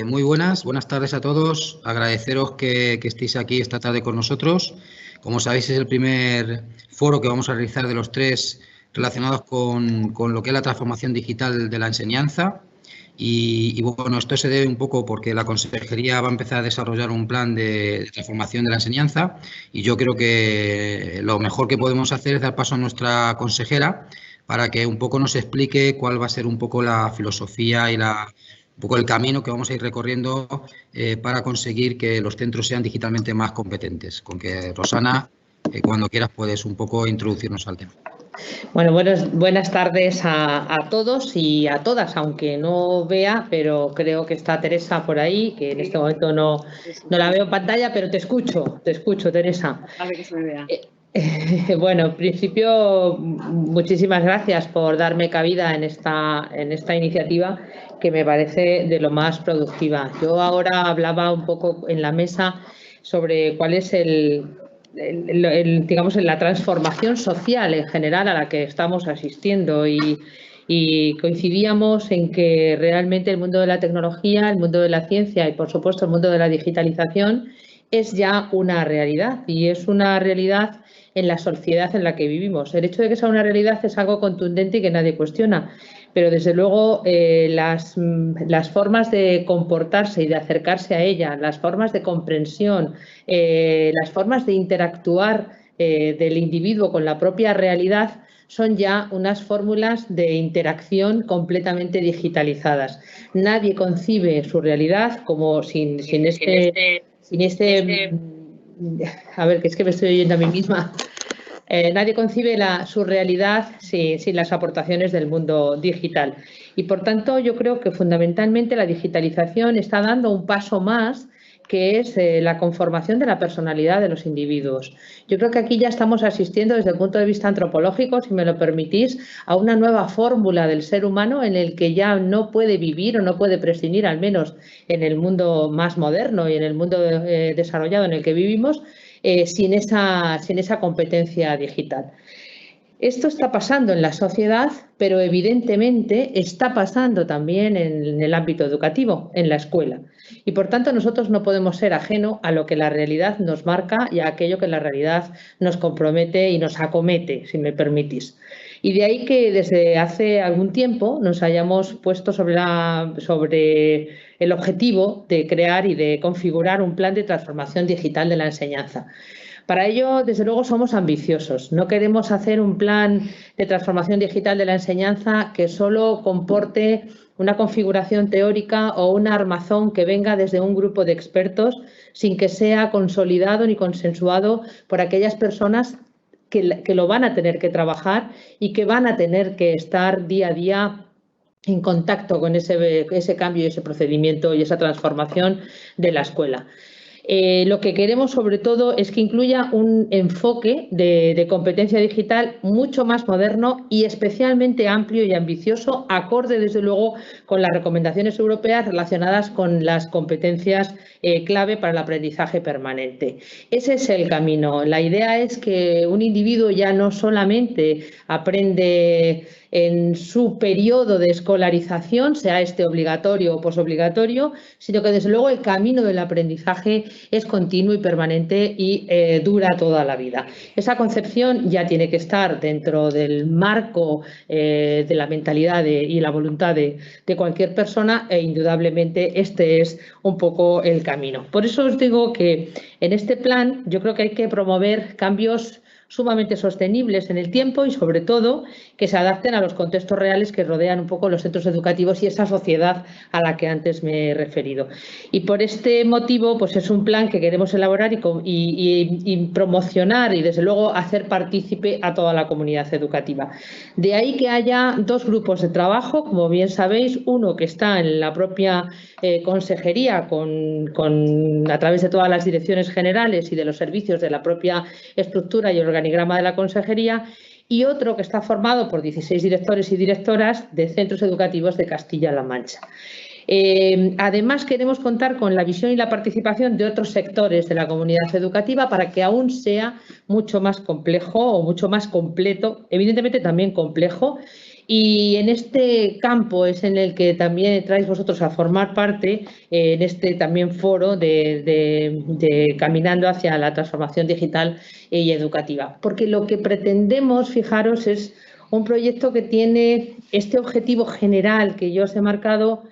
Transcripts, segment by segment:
Muy buenas tardes a todos. Agradeceros que estéis aquí esta tarde con nosotros. Como sabéis, es el primer foro que vamos a realizar de los tres relacionados con lo que es la transformación digital de la enseñanza. Esto se debe un poco porque la Consejería va a empezar a desarrollar un plan de transformación de la enseñanza y yo creo que lo mejor que podemos hacer es dar paso a nuestra consejera para que un poco nos explique cuál va a ser un poco la filosofía y un poco el camino que vamos a ir recorriendo para conseguir que los centros sean digitalmente más competentes. Con que, Rosana, cuando quieras puedes un poco introducirnos al tema. Bueno, buenas tardes a todos y a todas, aunque no vea, pero creo que está Teresa por ahí, que en este momento no la veo en pantalla, pero te escucho, Teresa. A ver que se me vea. Bueno, en principio, muchísimas gracias por darme cabida en esta iniciativa que me parece de lo más productiva. Yo ahora hablaba un poco en la mesa sobre cuál es digamos, la transformación social en general a la que estamos asistiendo y coincidíamos en que realmente el mundo de la tecnología, el mundo de la ciencia y, por supuesto, el mundo de la digitalización es ya una realidad y es una realidad en la sociedad en la que vivimos. El hecho de que sea una realidad es algo contundente y que nadie cuestiona, pero desde luego las formas de comportarse y de acercarse a ella, las formas de comprensión, las formas de interactuar del individuo con la propia realidad son ya unas fórmulas de interacción completamente digitalizadas. Nadie concibe su realidad como sin este a ver, que es que me estoy oyendo a mí misma. Nadie concibe su realidad sin las aportaciones del mundo digital. Y, por tanto, yo creo que fundamentalmente la digitalización está dando un paso más, que es la conformación de la personalidad de los individuos. Yo creo que aquí ya estamos asistiendo desde el punto de vista antropológico, si me lo permitís, a una nueva fórmula del ser humano en el que ya no puede vivir o no puede prescindir, al menos en el mundo más moderno y en el mundo desarrollado en el que vivimos, sin esa competencia digital. Esto está pasando en la sociedad, pero evidentemente está pasando también en el ámbito educativo, en la escuela. Y, por tanto, nosotros no podemos ser ajeno a lo que la realidad nos marca y a aquello que la realidad nos compromete y nos acomete, si me permitís. Y de ahí que desde hace algún tiempo nos hayamos puesto sobre el objetivo de crear y de configurar un plan de transformación digital de la enseñanza. Para ello, desde luego, somos ambiciosos. No queremos hacer un plan de transformación digital de la enseñanza que solo comporte una configuración teórica o un armazón que venga desde un grupo de expertos sin que sea consolidado ni consensuado por aquellas personas que lo van a tener que trabajar y que van a tener que estar día a día en contacto con ese cambio y ese procedimiento y esa transformación de la escuela. Lo que queremos, sobre todo, es que incluya un enfoque de competencia digital mucho más moderno y especialmente amplio y ambicioso, acorde, desde luego, con las recomendaciones europeas relacionadas con las competencias clave para el aprendizaje permanente. Ese es el camino. La idea es que un individuo ya no solamente aprende en su periodo de escolarización, sea este obligatorio o posobligatorio, sino que, desde luego, el camino del aprendizaje es continuo y permanente y dura toda la vida. Esa concepción ya tiene que estar dentro del marco de la mentalidad y la voluntad de cualquier persona e, indudablemente, este es un poco el camino. Por eso os digo que en este plan yo creo que hay que promover cambios sumamente sostenibles en el tiempo y, sobre todo, que se adapten a los contextos reales que rodean un poco los centros educativos y esa sociedad a la que antes me he referido. Y por este motivo, pues es un plan que queremos elaborar y promocionar y, desde luego, hacer partícipe a toda la comunidad educativa. De ahí que haya dos grupos de trabajo, como bien sabéis, uno que está en la propia consejería a través de todas las direcciones generales y de los servicios de la propia estructura y organigrama de la consejería, y otro que está formado por 16 directores y directoras de centros educativos de Castilla-La Mancha. Además, queremos contar con la visión y la participación de otros sectores de la comunidad educativa para que aún sea mucho más complejo o mucho más completo, evidentemente también complejo, Y en este campo es en el que también traéis vosotros a formar parte, en este también foro de Caminando hacia la transformación digital y educativa. Porque lo que pretendemos, fijaros, es un proyecto que tiene este objetivo general que yo os he marcado,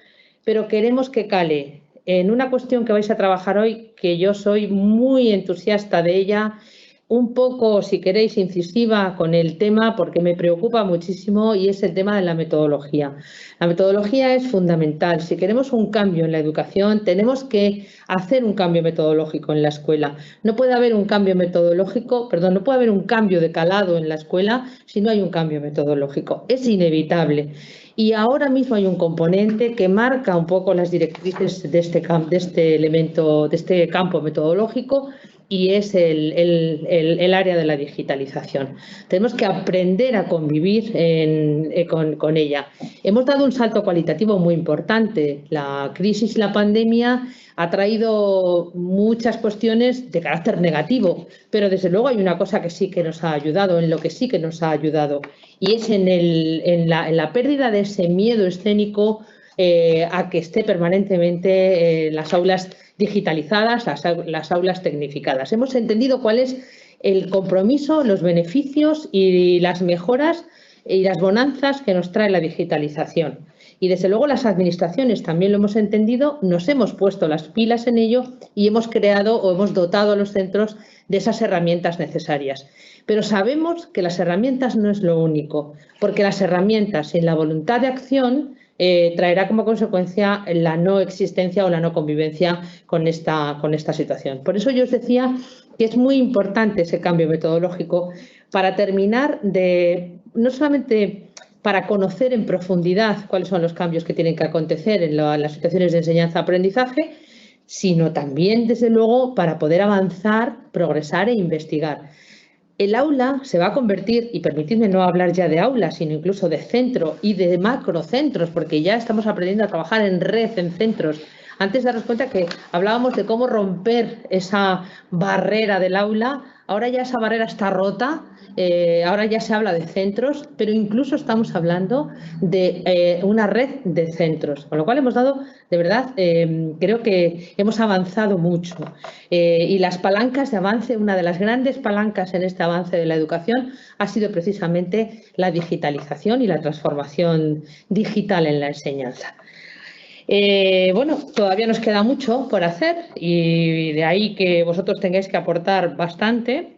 pero queremos que cale en una cuestión que vais a trabajar hoy, que yo soy muy entusiasta de ella, un poco, si queréis, incisiva con el tema porque me preocupa muchísimo, y es el tema de la metodología. La metodología es fundamental. Si queremos un cambio en la educación, tenemos que hacer un cambio metodológico en la escuela. No puede haber un cambio metodológico, perdón, no puede haber un cambio de calado en la escuela si no hay un cambio metodológico. Es inevitable. Y ahora mismo hay un componente que marca un poco las directrices de este elemento, de este campo metodológico, y es el área de la digitalización. Tenemos que aprender a convivir con ella. Hemos dado un salto cualitativo muy importante. La crisis y la pandemia ha traído muchas cuestiones de carácter negativo, pero desde luego hay una cosa que sí que nos ha ayudado, en lo que sí que nos ha ayudado, y es en la pérdida de ese miedo escénico a que esté permanentemente las aulas digitalizadas, las aulas tecnificadas. Hemos entendido cuál es el compromiso, los beneficios y las mejoras y las bonanzas que nos trae la digitalización. Y desde luego las administraciones también lo hemos entendido, nos hemos puesto las pilas en ello y hemos creado o hemos dotado a los centros de esas herramientas necesarias. Pero sabemos que las herramientas no es lo único, porque las herramientas sin la voluntad de acción traerá como consecuencia la no existencia o la no convivencia con esta situación. Por eso yo os decía que es muy importante ese cambio metodológico para terminar no solamente para conocer en profundidad cuáles son los cambios que tienen que acontecer en las situaciones de enseñanza-aprendizaje, sino también, desde luego, para poder avanzar, progresar e investigar. El aula se va a convertir, y permitidme no hablar ya de aula, sino incluso de centro y de macrocentros, porque ya estamos aprendiendo a trabajar en red, en centros. Antes de darnos cuenta que hablábamos de cómo romper esa barrera del aula, ahora ya esa barrera está rota, ahora ya se habla de centros, pero incluso estamos hablando de una red de centros, con lo cual hemos dado, de verdad, creo que hemos avanzado mucho. Y las palancas de avance, una de las grandes palancas en este avance de la educación ha sido precisamente la digitalización y la transformación digital en la enseñanza. Bueno, todavía nos queda mucho por hacer y de ahí que vosotros tengáis que aportar bastante.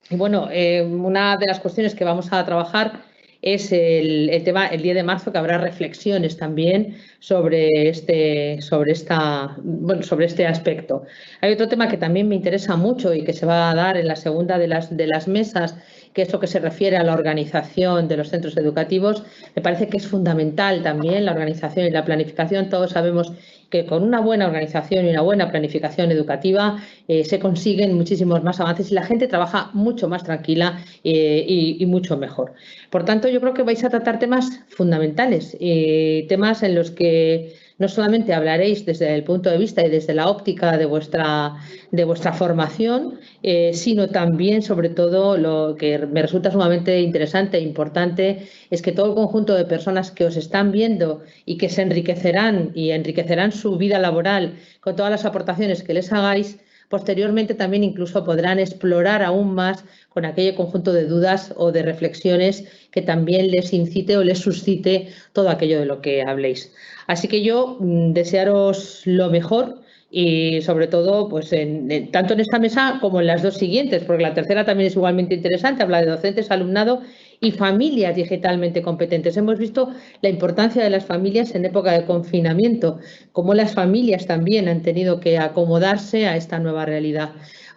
Y bueno, una de las cuestiones que vamos a trabajar es el tema, el 10 de marzo, que habrá reflexiones también sobre este aspecto. Hay otro tema que también me interesa mucho y que se va a dar en la segunda de las mesas, que es lo que se refiere a la organización de los centros educativos. Me parece que es fundamental también la organización y la planificación. Todos sabemos que con una buena organización y una buena planificación educativa se consiguen muchísimos más avances y la gente trabaja mucho más tranquila y mucho mejor. Por tanto, yo creo que vais a tratar temas fundamentales, temas en los que no solamente hablaréis desde el punto de vista y desde la óptica de vuestra formación, sino también, sobre todo, lo que me resulta sumamente interesante e importante es que todo el conjunto de personas que os están viendo y que se enriquecerán y enriquecerán su vida laboral con todas las aportaciones que les hagáis, posteriormente también incluso podrán explorar aún más con aquel conjunto de dudas o de reflexiones que también les incite o les suscite todo aquello de lo que habléis. Así que yo desearos lo mejor y sobre todo pues tanto en esta mesa como en las dos siguientes, porque la tercera también es igualmente interesante, habla de docentes, alumnado y familias digitalmente competentes. Hemos visto la importancia de las familias en época de confinamiento, cómo las familias también han tenido que acomodarse a esta nueva realidad.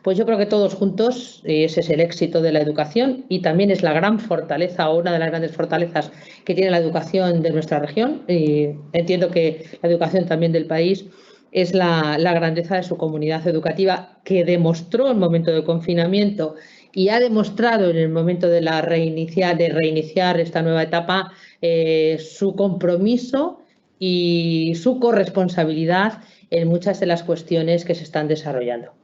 Pues yo creo que todos juntos, ese es el éxito de la educación y también es la gran fortaleza o una de las grandes fortalezas que tiene la educación de nuestra región. Y entiendo que la educación también del país es la grandeza de su comunidad educativa, que demostró en el momento de confinamiento y ha demostrado en el momento de reiniciar esta nueva etapa su compromiso y su corresponsabilidad en muchas de las cuestiones que se están desarrollando.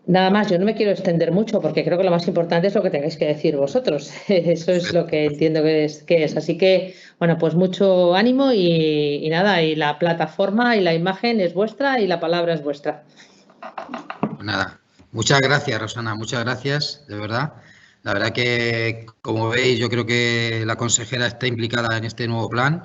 Nada más, yo no me quiero extender mucho porque creo que lo más importante es lo que tengáis que decir vosotros. Eso es lo que entiendo que es. Así que, bueno, pues mucho ánimo y nada, y la plataforma y la imagen es vuestra y la palabra es vuestra. Nada, muchas gracias, Rosana, muchas gracias, de verdad. La verdad que, como veis, yo creo que la consejera está implicada en este nuevo plan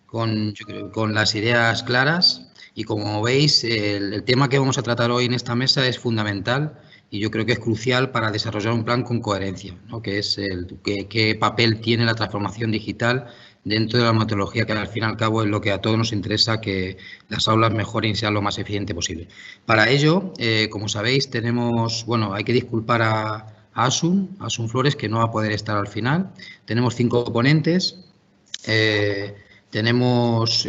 con las ideas claras y, como veis, el tema que vamos a tratar hoy en esta mesa es fundamental y yo creo que es crucial para desarrollar un plan con coherencia, ¿no? Que es qué papel tiene la transformación digital dentro de la metodología, que al fin y al cabo es lo que a todos nos interesa, que las aulas mejoren y sean lo más eficiente posible. Para ello, como sabéis, tenemos, bueno, hay que disculpar a Asun Flores, que no va a poder estar al final. Tenemos 5 ponentes. Tenemos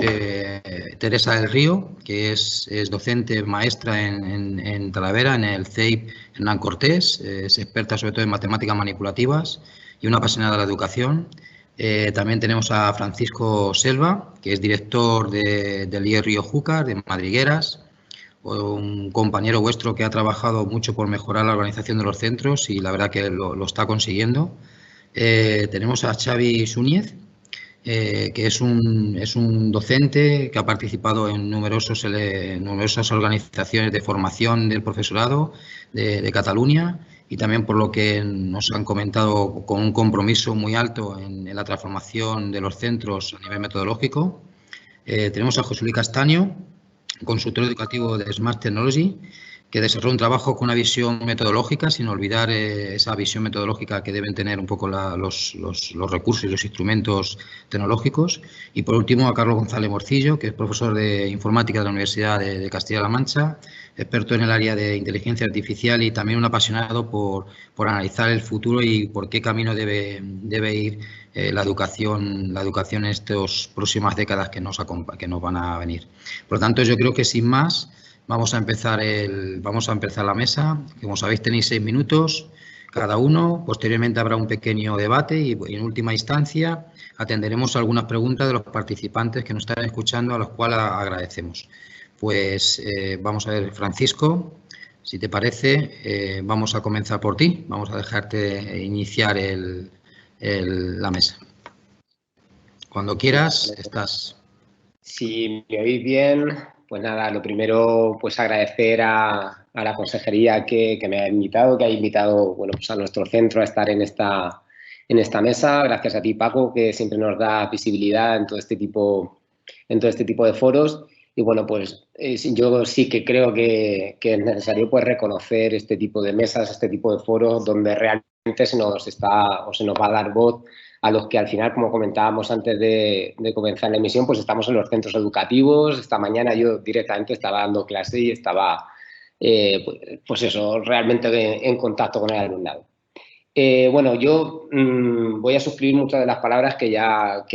Teresa del Río, que es docente, maestra en Talavera, en el CEIP Hernán Cortés, es experta sobre todo en matemáticas manipulativas y una apasionada de la educación. También tenemos a Francisco Selva, que es director del IE Río Júcar, de Madrigueras, un compañero vuestro que ha trabajado mucho por mejorar la organización de los centros y la verdad que lo está consiguiendo. Tenemos a Xavi Súñez, que es un docente que ha participado en numerosas organizaciones de formación del profesorado de Cataluña y también, por lo que nos han comentado, con un compromiso muy alto en la transformación de los centros a nivel metodológico. Tenemos a José Luis Castaño, consultor educativo de Smart Technology, que desarrolla un trabajo con una visión metodológica, sin olvidar esa visión metodológica que deben tener un poco los recursos y los instrumentos tecnológicos. Y, por último, a Carlos González Morcillo, que es profesor de informática de la Universidad de Castilla-La Mancha, experto en el área de inteligencia artificial y también un apasionado por analizar el futuro y por qué camino debe ir la educación en estas próximas décadas que nos van a venir. Por lo tanto, yo creo que, sin más, vamos a empezar la mesa. Como sabéis, tenéis 6 minutos cada uno. Posteriormente habrá un pequeño debate y, en última instancia, atenderemos algunas preguntas de los participantes que nos están escuchando, a los cuales agradecemos. Pues vamos a ver, Francisco, si te parece, vamos a comenzar por ti. Vamos a dejarte iniciar la mesa. Cuando quieras, estás. Si me oís bien, pues nada, lo primero, pues agradecer a la consejería que me ha invitado, bueno, pues a nuestro centro a estar en esta mesa. Gracias a ti, Paco, que siempre nos da visibilidad en todo este tipo de foros. Y bueno, pues yo sí que creo que es necesario, pues, reconocer este tipo de mesas, este tipo de foros donde realmente se nos va a dar voz a los que, al final, como comentábamos antes de comenzar la emisión, pues estamos en los centros educativos. Esta mañana yo directamente estaba dando clase y estaba, pues eso, realmente en contacto con el alumnado. Bueno, yo voy a suscribir muchas de las palabras que ha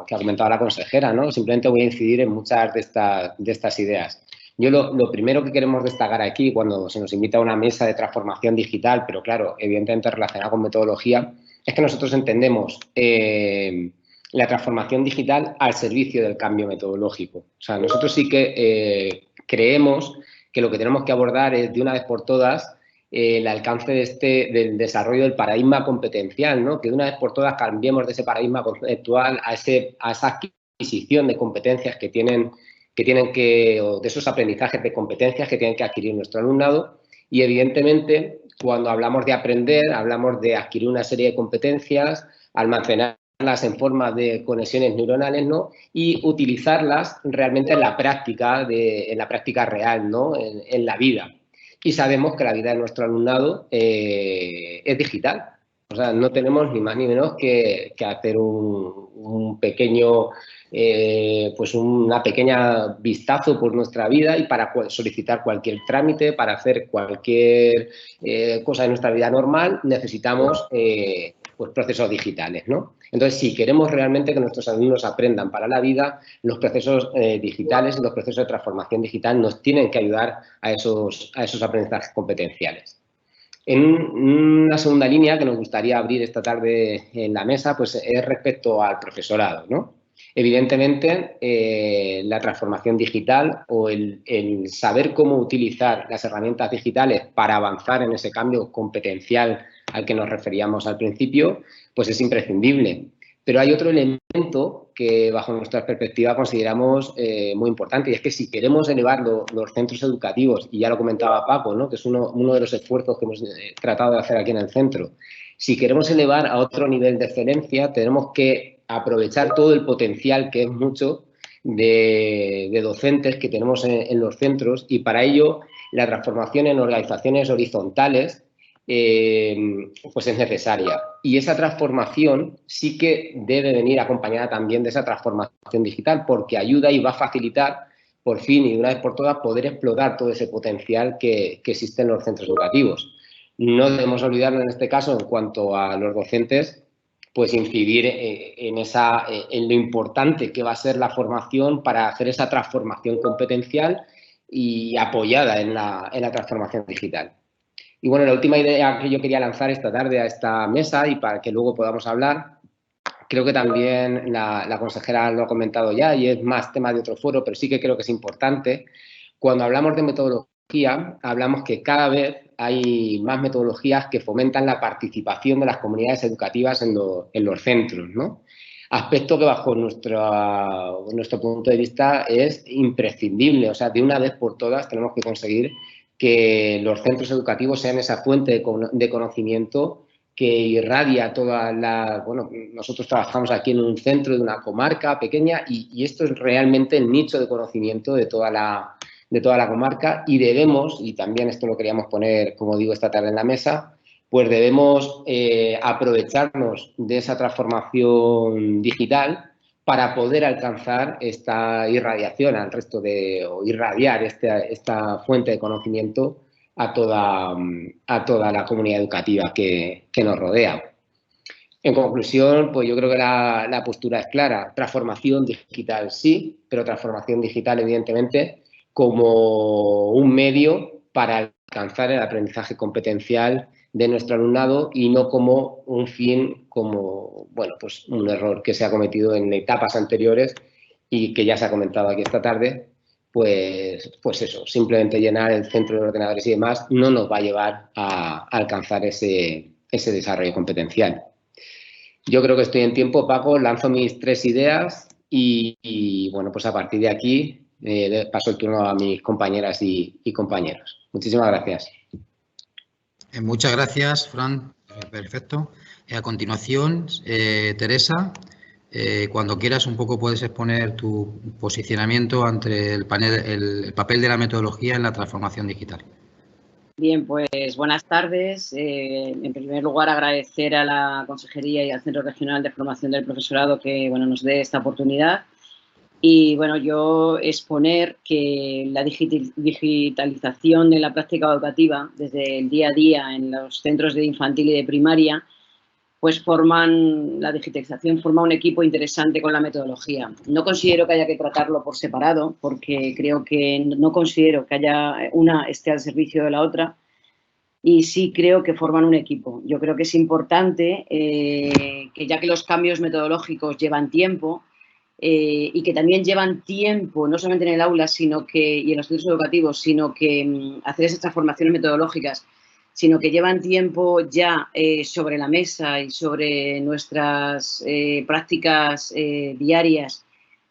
comentado la consejera, ¿no? Simplemente voy a incidir en muchas de estas ideas. Yo lo primero que queremos destacar aquí, cuando se nos invita a una mesa de transformación digital, pero claro, evidentemente relacionada con metodología, es que nosotros entendemos la transformación digital al servicio del cambio metodológico. O sea, nosotros sí que creemos que lo que tenemos que abordar es, de una vez por todas, el alcance del desarrollo del paradigma competencial, ¿no? Que de una vez por todas cambiemos de ese paradigma conceptual a esa adquisición de competencias o de esos aprendizajes de competencias que tienen que adquirir nuestro alumnado. Y, evidentemente, cuando hablamos de aprender, hablamos de adquirir una serie de competencias, almacenarlas en forma de conexiones neuronales, ¿no? Y utilizarlas realmente en la práctica real, ¿no? En la vida. Y sabemos que la vida de nuestro alumnado es digital. O sea, no tenemos ni más ni menos que hacer un pequeño, pues una pequeña vistazo por nuestra vida, y para solicitar cualquier trámite, para hacer cualquier cosa de nuestra vida normal, necesitamos pues procesos digitales, ¿no? Entonces, si queremos realmente que nuestros alumnos aprendan para la vida, los procesos digitales, los procesos de transformación digital nos tienen que ayudar a esos aprendizajes competenciales. En una segunda línea que nos gustaría abrir esta tarde en la mesa, pues es respecto al profesorado, ¿no? Evidentemente, la transformación digital o el saber cómo utilizar las herramientas digitales para avanzar en ese cambio competencial al que nos referíamos al principio, pues es imprescindible. Pero hay otro elemento que, bajo nuestra perspectiva, consideramos muy importante, y es que si queremos elevar los centros educativos, y ya lo comentaba Paco, ¿no?, que es uno de los esfuerzos que hemos tratado de hacer aquí en el centro, si queremos elevar a otro nivel de excelencia, tenemos que aprovechar todo el potencial, que es mucho, de docentes que tenemos en los centros, y para ello la transformación en organizaciones horizontales pues es necesaria. Y esa transformación sí que debe venir acompañada también de esa transformación digital, porque ayuda y va a facilitar, por fin y de una vez por todas, poder explotar todo ese potencial que existe en los centros educativos. No debemos olvidarnos en este caso, en cuanto a los docentes, pues incidir en lo importante que va a ser la formación para hacer esa transformación competencial y apoyada en la transformación digital. Y bueno, la última idea que yo quería lanzar esta tarde a esta mesa, y para que luego podamos hablar, creo que también la consejera lo ha comentado ya, y es más tema de otro foro, pero sí que creo que es importante. Cuando hablamos de metodología, hablamos que cada vez hay más metodologías que fomentan la participación de las comunidades educativas en los centros, ¿no? Aspecto que, bajo nuestro punto de vista, es imprescindible. O sea, de una vez por todas tenemos que conseguir que los centros educativos sean esa fuente de conocimiento que irradia toda la... Bueno, nosotros trabajamos aquí en un centro de una comarca pequeña, y esto es realmente el nicho de conocimiento de toda la comarca, y debemos, y también esto lo queríamos poner, como digo, esta tarde en la mesa, pues debemos aprovecharnos de esa transformación digital para poder alcanzar esta irradiación al resto o irradiar esta fuente de conocimiento a toda la comunidad educativa que nos rodea. En conclusión, pues yo creo que la postura es clara. Transformación digital sí, pero transformación digital, evidentemente, como un medio para alcanzar el aprendizaje competencial de nuestro alumnado, y no como un fin, como, bueno, pues un error que se ha cometido en etapas anteriores y que ya se ha comentado aquí esta tarde. Pues eso, simplemente llenar el centro de ordenadores y demás no nos va a llevar a alcanzar ese desarrollo competencial. Yo creo que estoy en tiempo, Paco, lanzo mis 3 ideas y bueno, pues a partir de aquí paso el turno a mis compañeras y compañeros. Muchísimas gracias. Muchas gracias, Fran. Perfecto. A continuación, Teresa, cuando quieras un poco puedes exponer tu posicionamiento ante el papel de la metodología en la transformación digital. Bien, pues buenas tardes. En primer lugar, agradecer a la Consejería y al Centro Regional de Formación del Profesorado que nos dé esta oportunidad. Y bueno, yo exponer que la digitalización de la práctica educativa desde el día a día en los centros de infantil y de primaria, pues la digitalización forma un equipo interesante con la metodología. No considero que haya que tratarlo por separado, porque no considero que una esté al servicio de la otra, y sí creo que forman un equipo. Yo creo que es importante que, ya que los cambios metodológicos llevan tiempo, y que también llevan tiempo, no solamente en el aula y en los centros educativos, sino que hacer esas transformaciones metodológicas, sino que llevan tiempo ya sobre la mesa y sobre nuestras prácticas diarias,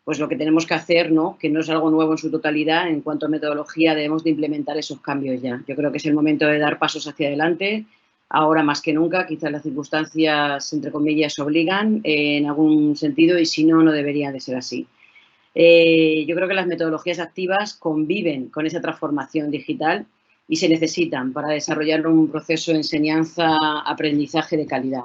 pues lo que tenemos que hacer, que no es algo nuevo en su totalidad, en cuanto a metodología debemos de implementar esos cambios ya. Yo creo que es el momento de dar pasos hacia adelante. Ahora más que nunca, quizás las circunstancias, entre comillas, obligan en algún sentido, y si no, no debería de ser así. Yo creo que las metodologías activas conviven con esa transformación digital y se necesitan para desarrollar un proceso de enseñanza-aprendizaje de calidad.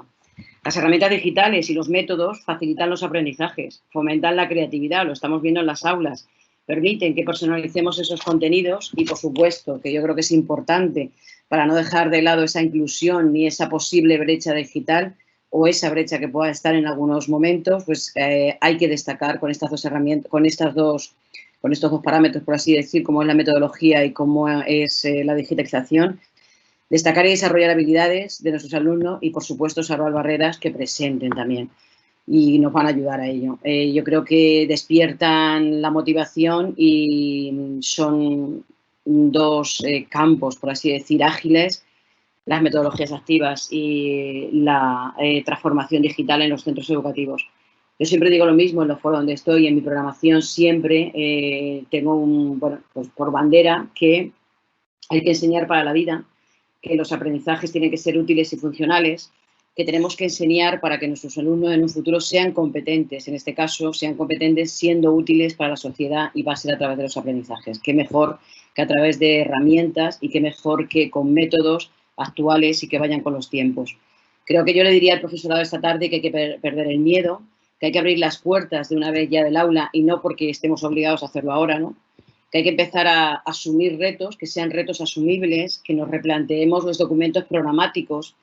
Las herramientas digitales y los métodos facilitan los aprendizajes, fomentan la creatividad, lo estamos viendo en las aulas, permiten que personalicemos esos contenidos y, por supuesto, que yo creo que es importante para no dejar de lado esa inclusión ni esa posible brecha digital o esa brecha que pueda estar en algunos momentos, pues hay que destacar con estas dos herramientas, con estos dos parámetros, por así decir, como es la metodología y cómo es la digitalización, destacar y desarrollar habilidades de nuestros alumnos y, por supuesto, salvar barreras que presenten también. y nos van a ayudar a ello. Yo creo que despiertan la motivación y son dos campos, por así decir, ágiles, las metodologías activas y la transformación digital en los centros educativos. Yo siempre digo lo mismo en los foros donde estoy, en mi programación siempre tengo pues por bandera que hay que enseñar para la vida, que los aprendizajes tienen que ser útiles y funcionales, que tenemos que enseñar para que nuestros alumnos en un futuro sean competentes, en este caso sean competentes siendo útiles para la sociedad y va a ser a través de los aprendizajes. Qué mejor que a través de herramientas y qué mejor que con métodos actuales y que vayan con los tiempos. Creo que yo le diría al profesorado esta tarde que hay que perder el miedo, que hay que abrir las puertas de una vez ya del aula y no porque estemos obligados a hacerlo ahora, ¿no? Que hay que empezar a asumir retos, que sean retos asumibles, que nos replanteemos los documentos programáticos,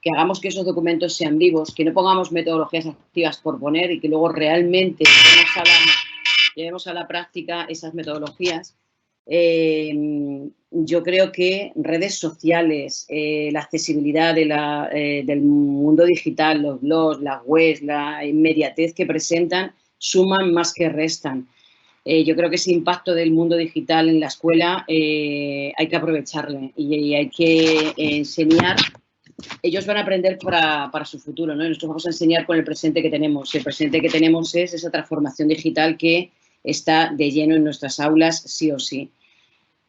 que hagamos que esos documentos sean vivos, que no pongamos metodologías activas por poner y que luego realmente llevemos a la práctica esas metodologías. Yo creo que redes sociales, la accesibilidad del mundo digital, los blogs, las webs, la inmediatez que presentan, suman más que restan. Yo creo que ese impacto del mundo digital en la escuela hay que aprovecharle y hay que enseñar. Ellos van a aprender para su futuro, ¿no? Y nosotros vamos a enseñar con el presente que tenemos. El presente que tenemos es esa transformación digital que está de lleno en nuestras aulas, sí o sí.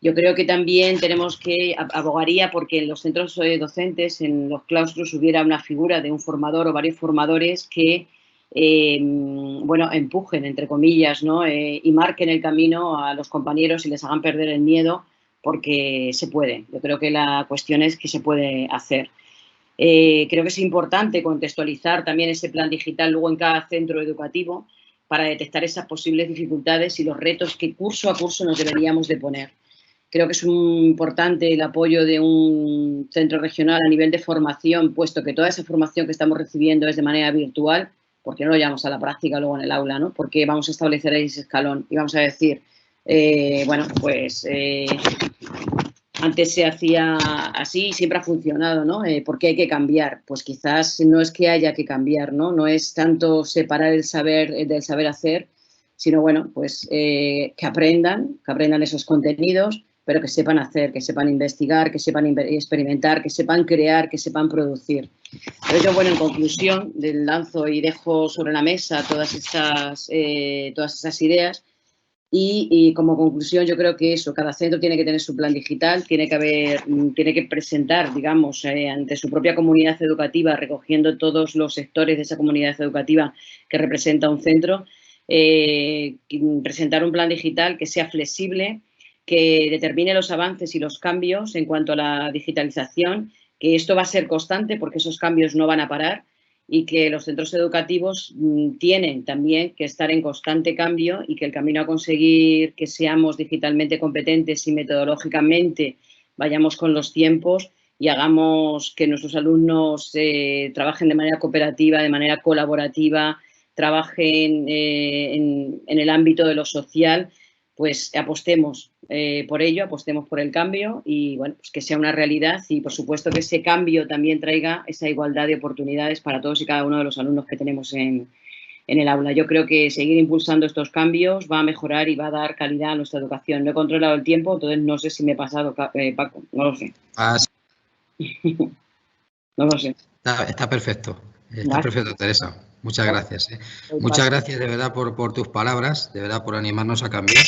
Yo creo que también tenemos que, abogaría porque en los centros docentes, en los claustros, hubiera una figura de un formador o varios formadores que, empujen, entre comillas, ¿no? Y marquen el camino a los compañeros y les hagan perder el miedo porque se puede. Yo creo que la cuestión es que se puede hacer. Creo que es importante contextualizar también ese plan digital luego en cada centro educativo para detectar esas posibles dificultades y los retos que curso a curso nos deberíamos de poner. Creo que es importante el apoyo de un centro regional a nivel de formación, puesto que toda esa formación que estamos recibiendo es de manera virtual, ¿por qué no lo llevamos a la práctica luego en el aula, ¿no? Porque vamos a establecer ahí ese escalón y vamos a decir, antes se hacía así y siempre ha funcionado, ¿no? ¿Por qué hay que cambiar? Pues quizás no es que haya que cambiar, ¿no? No es tanto separar el saber del saber hacer, sino, que aprendan esos contenidos, pero que sepan hacer, que sepan investigar, que sepan experimentar, que sepan crear, que sepan producir. Pero yo, en conclusión, lanzo y dejo sobre la mesa todas estas ideas. Y como conclusión yo creo que eso, cada centro tiene que tener su plan digital, tiene que presentar, digamos, ante su propia comunidad educativa, recogiendo todos los sectores de esa comunidad educativa que representa un centro, presentar un plan digital que sea flexible, que determine los avances y los cambios en cuanto a la digitalización, que esto va a ser constante porque esos cambios no van a parar, y que los centros educativos tienen también que estar en constante cambio y que el camino a conseguir que seamos digitalmente competentes y metodológicamente vayamos con los tiempos y hagamos que nuestros alumnos trabajen de manera cooperativa, de manera colaborativa, trabajen en el ámbito de lo social, pues apostemos por ello, apostemos por el cambio y pues que sea una realidad y por supuesto que ese cambio también traiga esa igualdad de oportunidades para todos y cada uno de los alumnos que tenemos en el aula. Yo creo que seguir impulsando estos cambios va a mejorar y va a dar calidad a nuestra educación. No he controlado el tiempo, entonces no sé si me he pasado, Paco, no lo sé. No lo sé. Está perfecto. Está perfecto, Teresa. Muchas gracias. Muchas gracias de verdad por tus palabras, de verdad por animarnos a cambiar.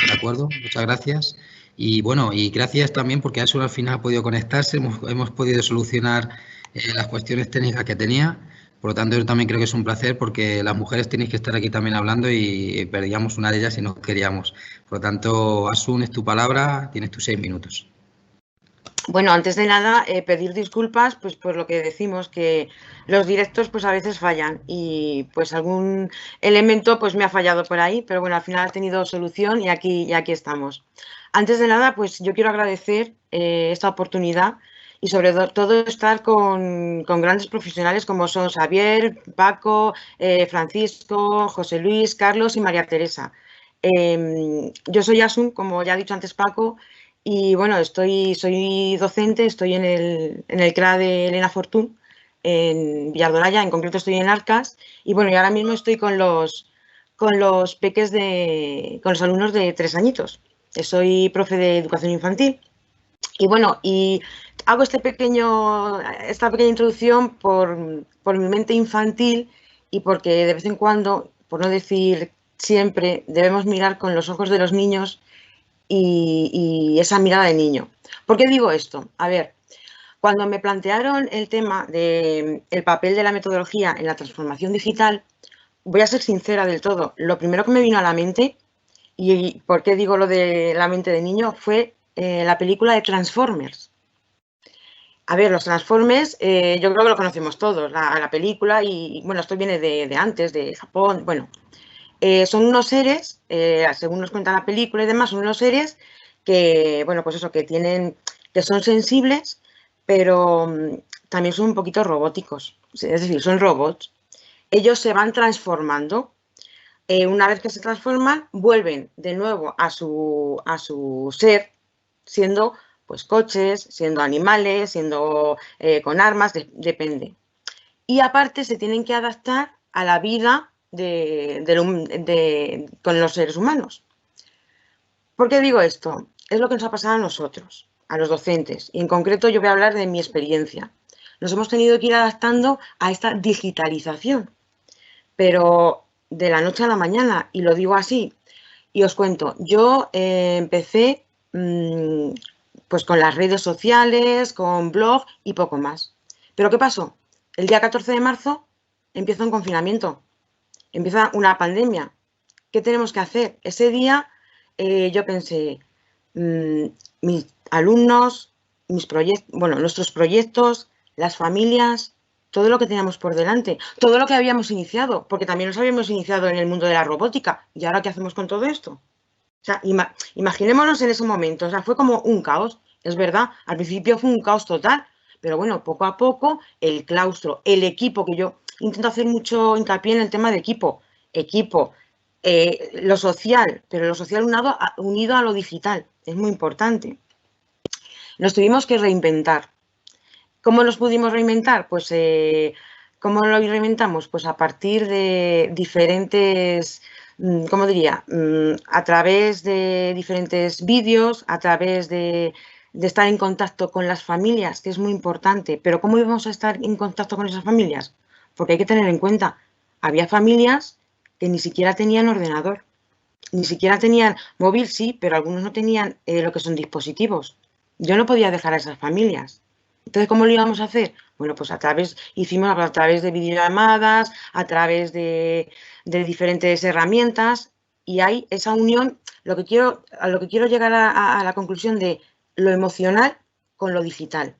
¿De acuerdo? Muchas gracias. Y y gracias también porque Asun al final ha podido conectarse, hemos podido solucionar las cuestiones técnicas que tenía. Por lo tanto, yo también creo que es un placer porque las mujeres tenéis que estar aquí también hablando y perdíamos una de ellas si no queríamos. Por lo tanto, Asun, es tu palabra, tienes tus 6 minutos. Bueno, antes de nada, pedir disculpas pues por lo que decimos, que los directos pues a veces fallan y pues algún elemento pues me ha fallado por ahí, pero bueno, al final ha tenido solución y aquí estamos. Antes de nada, pues yo quiero agradecer esta oportunidad y sobre todo estar con grandes profesionales como son Xavier, Paco, Francisco, José Luis, Carlos y María Teresa. Yo soy Asun, como ya ha dicho antes Paco, y bueno, soy docente, estoy en el CRA de Elena Fortún en Villardoraya, en concreto estoy en Arcas, y bueno, y ahora mismo estoy con los peques con los alumnos de 3 añitos. Soy profe de educación infantil. Y bueno, y hago esta pequeña introducción por mi mente infantil y porque de vez en cuando, por no decir siempre, debemos mirar con los ojos de los niños y esa mirada de niño. ¿Por qué digo esto? A ver, cuando me plantearon el tema del papel de la metodología en la transformación digital, voy a ser sincera del todo. Lo primero que me vino a la mente, y por qué digo lo de la mente de niño, fue la película de Transformers. A ver, los Transformers, yo creo que lo conocemos todos, la película, y bueno, esto viene de antes, de Japón, bueno. Son unos seres, según nos cuenta la película y demás, son unos seres que, bueno, pues eso, que son sensibles, pero también son un poquito robóticos, es decir, son robots. Ellos se van transformando. Una vez que se transforman, vuelven de nuevo a su ser, siendo pues coches, siendo animales, siendo con armas, depende. Y aparte se tienen que adaptar a la vida con los seres humanos. ¿Por qué digo esto? Es lo que nos ha pasado a nosotros, a los docentes, y en concreto yo voy a hablar de mi experiencia. Nos hemos tenido que ir adaptando a esta digitalización, pero de la noche a la mañana, y lo digo así. Y os cuento, yo empecé pues con las redes sociales, con blog y poco más. ¿Pero qué pasó? El día 14 de marzo empieza un confinamiento, empieza una pandemia. ¿Qué tenemos que hacer? Ese día yo pensé, mis alumnos, nuestros proyectos, las familias, todo lo que teníamos por delante, todo lo que habíamos iniciado, porque también nos habíamos iniciado en el mundo de la robótica. ¿Y ahora qué hacemos con todo esto? O sea, imaginémonos en ese momento, o sea, fue como un caos, es verdad, al principio fue un caos total, pero bueno, poco a poco el claustro, el equipo, que yo intento hacer mucho hincapié en el tema de equipo, lo social, pero lo social unido a lo digital, es muy importante. Nos tuvimos que reinventar. ¿Cómo nos pudimos reinventar? Pues, ¿cómo lo reinventamos? Pues a partir de diferentes, ¿cómo diría? A través de diferentes vídeos, a través de estar en contacto con las familias, que es muy importante. Pero ¿cómo íbamos a estar en contacto con esas familias? Porque hay que tener en cuenta, había familias que ni siquiera tenían ordenador, ni siquiera tenían móvil, sí, pero algunos no tenían lo que son dispositivos. Yo no podía dejar a esas familias. Entonces, ¿cómo lo íbamos a hacer? Bueno, pues hicimos a través de videollamadas, a través de diferentes herramientas, y hay esa unión, a lo que quiero llegar a la conclusión de lo emocional con lo digital.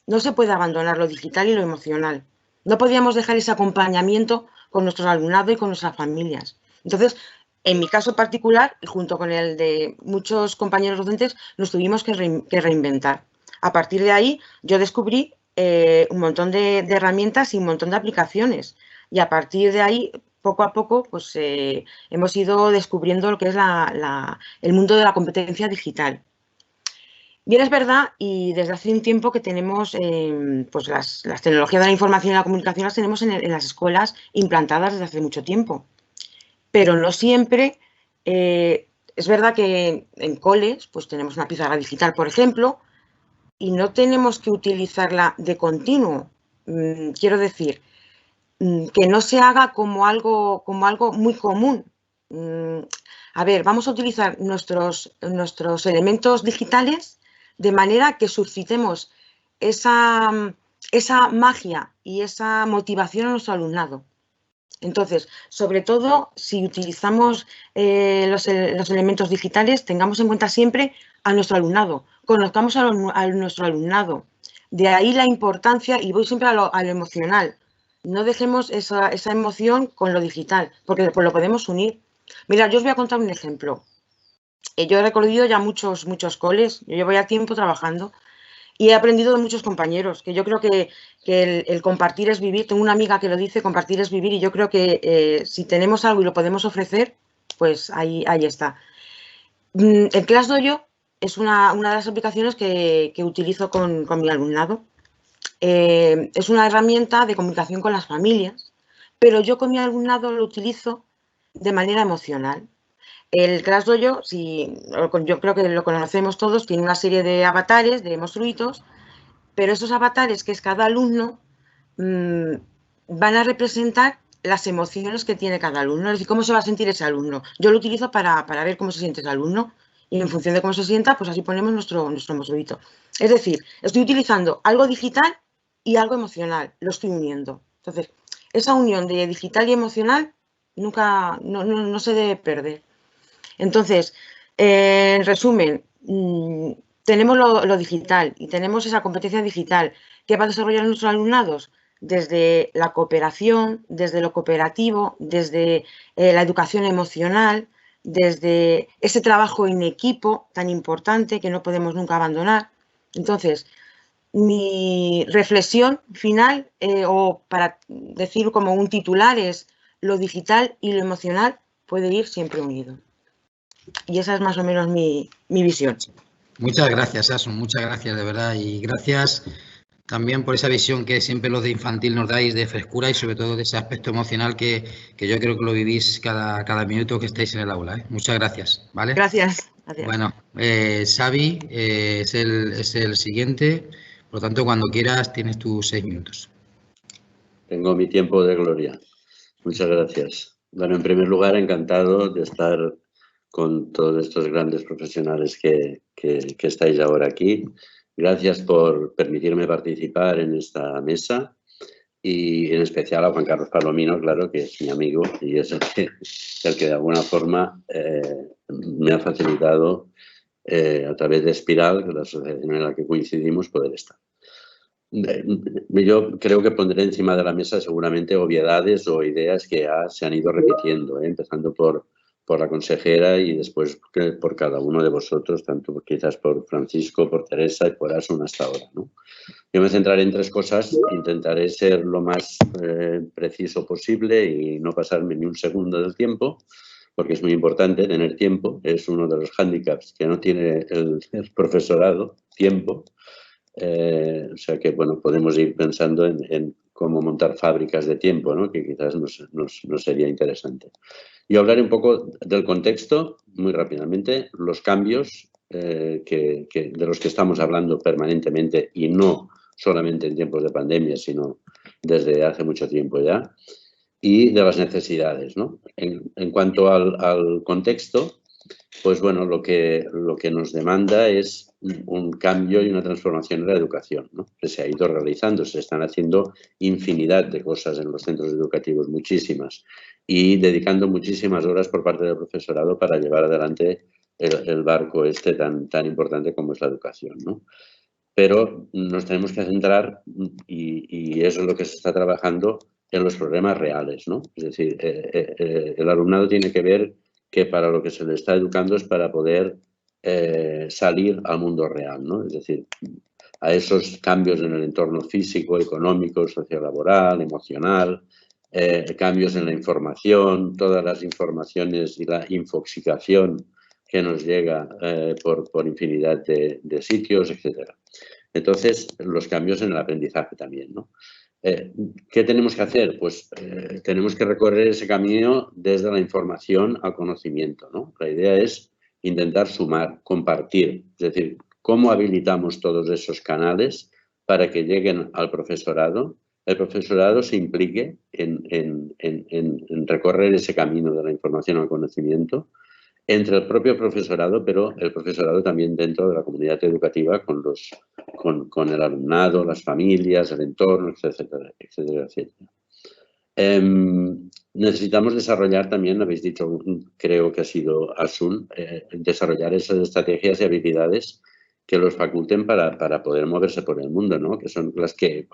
No se puede abandonar lo digital y lo emocional. No podíamos dejar ese acompañamiento con nuestro alumnado y con nuestras familias. Entonces, en mi caso particular, y junto con el de muchos compañeros docentes, nos tuvimos que reinventar. A partir de ahí, yo descubrí un montón de herramientas y un montón de aplicaciones. Y a partir de ahí, poco a poco, pues hemos ido descubriendo lo que es el mundo de la competencia digital. Bien, es verdad, y desde hace un tiempo que tenemos pues las tecnologías de la información y la comunicación las tenemos en las escuelas implantadas desde hace mucho tiempo. Pero no siempre, es verdad que en coles pues tenemos una pizarra digital, por ejemplo, y no tenemos que utilizarla de continuo. Quiero decir, que no se haga como algo muy común. A ver, vamos a utilizar nuestros elementos digitales de manera que suscitemos esa magia y esa motivación a nuestro alumnado. Entonces, sobre todo, si utilizamos los elementos digitales, tengamos en cuenta siempre a nuestro alumnado, conozcamos a nuestro alumnado. De ahí la importancia, y voy siempre a lo emocional. No dejemos esa emoción con lo digital, porque después lo podemos unir. Mira, yo os voy a contar un ejemplo. Yo he recorrido ya muchos coles, yo llevo ya tiempo trabajando, y he aprendido de muchos compañeros, que yo creo que el compartir es vivir. Tengo una amiga que lo dice, compartir es vivir, y yo creo que si tenemos algo y lo podemos ofrecer, pues ahí está. El ClassDojo es una de las aplicaciones que utilizo con mi alumnado. es una herramienta de comunicación con las familias, pero yo con mi alumnado lo utilizo de manera emocional. El Crash Dojo, yo creo que lo conocemos todos, tiene una serie de avatares, de monstruitos, pero esos avatares, que es cada alumno, van a representar las emociones que tiene cada alumno, es decir, cómo se va a sentir ese alumno. Yo lo utilizo para ver cómo se siente ese alumno y en función de cómo se sienta, pues así ponemos nuestro monstruito. Es decir, estoy utilizando algo digital y algo emocional, lo estoy uniendo. Entonces, esa unión de digital y emocional nunca, no se debe perder. Entonces, en resumen, tenemos lo digital y tenemos esa competencia digital que va a desarrollar nuestros alumnados desde la cooperación, desde lo cooperativo, desde la educación emocional, desde ese trabajo en equipo tan importante que no podemos nunca abandonar. Entonces, mi reflexión final, o para decir como un titular, es: lo digital y lo emocional puede ir siempre unido. Y esa es más o menos mi visión. Muchas gracias, Asun, muchas gracias de verdad, y gracias también por esa visión que siempre los de infantil nos dais de frescura y sobre todo de ese aspecto emocional que yo creo que lo vivís cada minuto que estáis en el aula, ¿eh? Muchas gracias, ¿vale? Gracias. Bueno, Xavi es el siguiente, por lo tanto, cuando quieras tienes tus 6 minutos. Tengo mi tiempo de gloria. Muchas gracias. Bueno, en primer lugar, encantado de estar con todos estos grandes profesionales que estáis ahora aquí. Gracias por permitirme participar en esta mesa y en especial a Juan Carlos Palomino, claro, que es mi amigo y es el que de alguna forma me ha facilitado a través de Espiral, la asociación en la que coincidimos, poder estar. Yo creo que pondré encima de la mesa seguramente obviedades o ideas que ya se han ido repitiendo, empezando por la consejera y después por cada uno de vosotros, tanto quizás por Francisco, por Teresa y por Asun hasta ahora, ¿no? Yo me centraré en 3 cosas, intentaré ser lo más preciso posible y no pasarme ni un segundo del tiempo, porque es muy importante tener tiempo, es uno de los hándicaps que no tiene el profesorado, tiempo. O sea que, bueno, podemos ir pensando en cómo montar fábricas de tiempo, ¿no? Que quizás nos sería interesante. Y hablaré un poco del contexto, muy rápidamente, los cambios de los que estamos hablando permanentemente y no solamente en tiempos de pandemia, sino desde hace mucho tiempo ya, y de las necesidades, ¿no? En cuanto al contexto, pues bueno, lo que nos demanda es un cambio y una transformación en la educación, ¿no? Que se ha ido realizando, se están haciendo infinidad de cosas en los centros educativos, muchísimas, y dedicando muchísimas horas por parte del profesorado para llevar adelante el barco este tan importante como es la educación, ¿no? Pero nos tenemos que centrar, y eso es lo que se está trabajando, en los problemas reales, ¿no? Es decir, el alumnado tiene que ver que para lo que se le está educando es para poder salir al mundo real, ¿no? Es decir, a esos cambios en el entorno físico, económico, sociolaboral, emocional, cambios en la información, todas las informaciones y la infoxicación que nos llega por infinidad de sitios, etcétera. Entonces, los cambios en el aprendizaje también, ¿no? ¿Qué tenemos que hacer? Pues tenemos que recorrer ese camino desde la información al conocimiento, ¿no? La idea es intentar sumar, compartir, es decir, cómo habilitamos todos esos canales para que lleguen al profesorado, el profesorado se implique en recorrer ese camino de la información al conocimiento entre el propio profesorado, pero el profesorado también dentro de la comunidad educativa con el alumnado, las familias, el entorno, etcétera, etcétera, etcétera. Necesitamos desarrollar también, habéis dicho, creo que ha sido Asun, desarrollar esas estrategias y habilidades que los faculten para poder moverse por el mundo, ¿no? Que son las que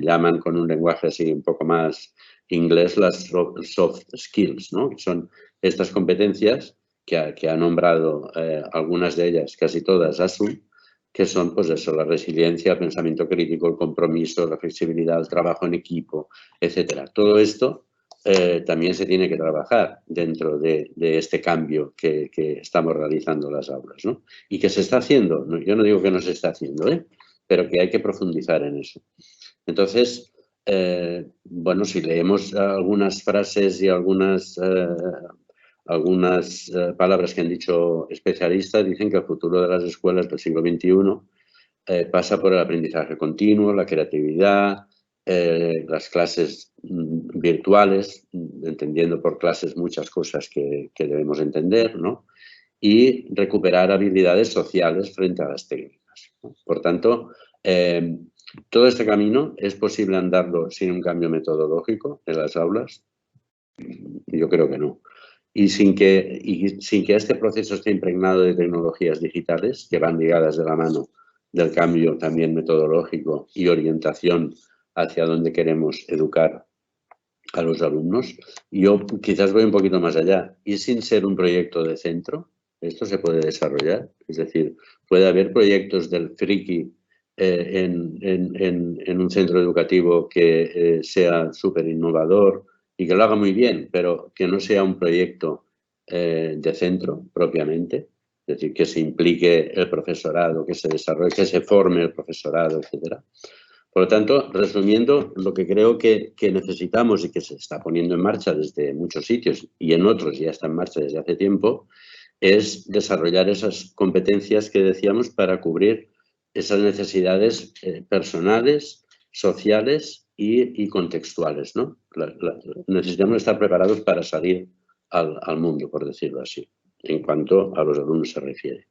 llaman con un lenguaje así un poco más inglés las soft skills, ¿no? Que son estas competencias que ha nombrado algunas de ellas, casi todas, Asun, que son, pues eso, la resiliencia, el pensamiento crítico, el compromiso, la flexibilidad, el trabajo en equipo, etcétera. Todo esto también se tiene que trabajar dentro de este cambio que estamos realizando en las aulas, ¿no? Y que se está haciendo, yo no digo que no se está haciendo, pero que hay que profundizar en eso. Entonces, bueno, si leemos algunas frases y algunas palabras que han dicho especialistas, dicen que el futuro de las escuelas del siglo XXI pasa por el aprendizaje continuo, la creatividad, las clases virtuales, entendiendo por clases muchas cosas que debemos entender, ¿no? Y recuperar habilidades sociales frente a las técnicas, ¿no? Por tanto, todo este camino es posible andarlo sin un cambio metodológico en las aulas. Yo creo que no. Y sin que este proceso esté impregnado de tecnologías digitales que van ligadas de la mano del cambio también metodológico y orientación hacia donde queremos educar a los alumnos. Yo quizás voy un poquito más allá. Y sin ser un proyecto de centro, esto se puede desarrollar. Es decir, puede haber proyectos del friki en un centro educativo que sea súper innovador y que lo haga muy bien, pero que no sea un proyecto de centro propiamente. Es decir, que se implique el profesorado, que se desarrolle, que se forme el profesorado, etcétera. Por lo tanto, resumiendo, lo que creo que necesitamos y que se está poniendo en marcha desde muchos sitios y en otros ya está en marcha desde hace tiempo, es desarrollar esas competencias que decíamos para cubrir esas necesidades personales, sociales y contextuales, ¿no? Necesitamos estar preparados para salir al mundo, por decirlo así, en cuanto a los alumnos se refiere.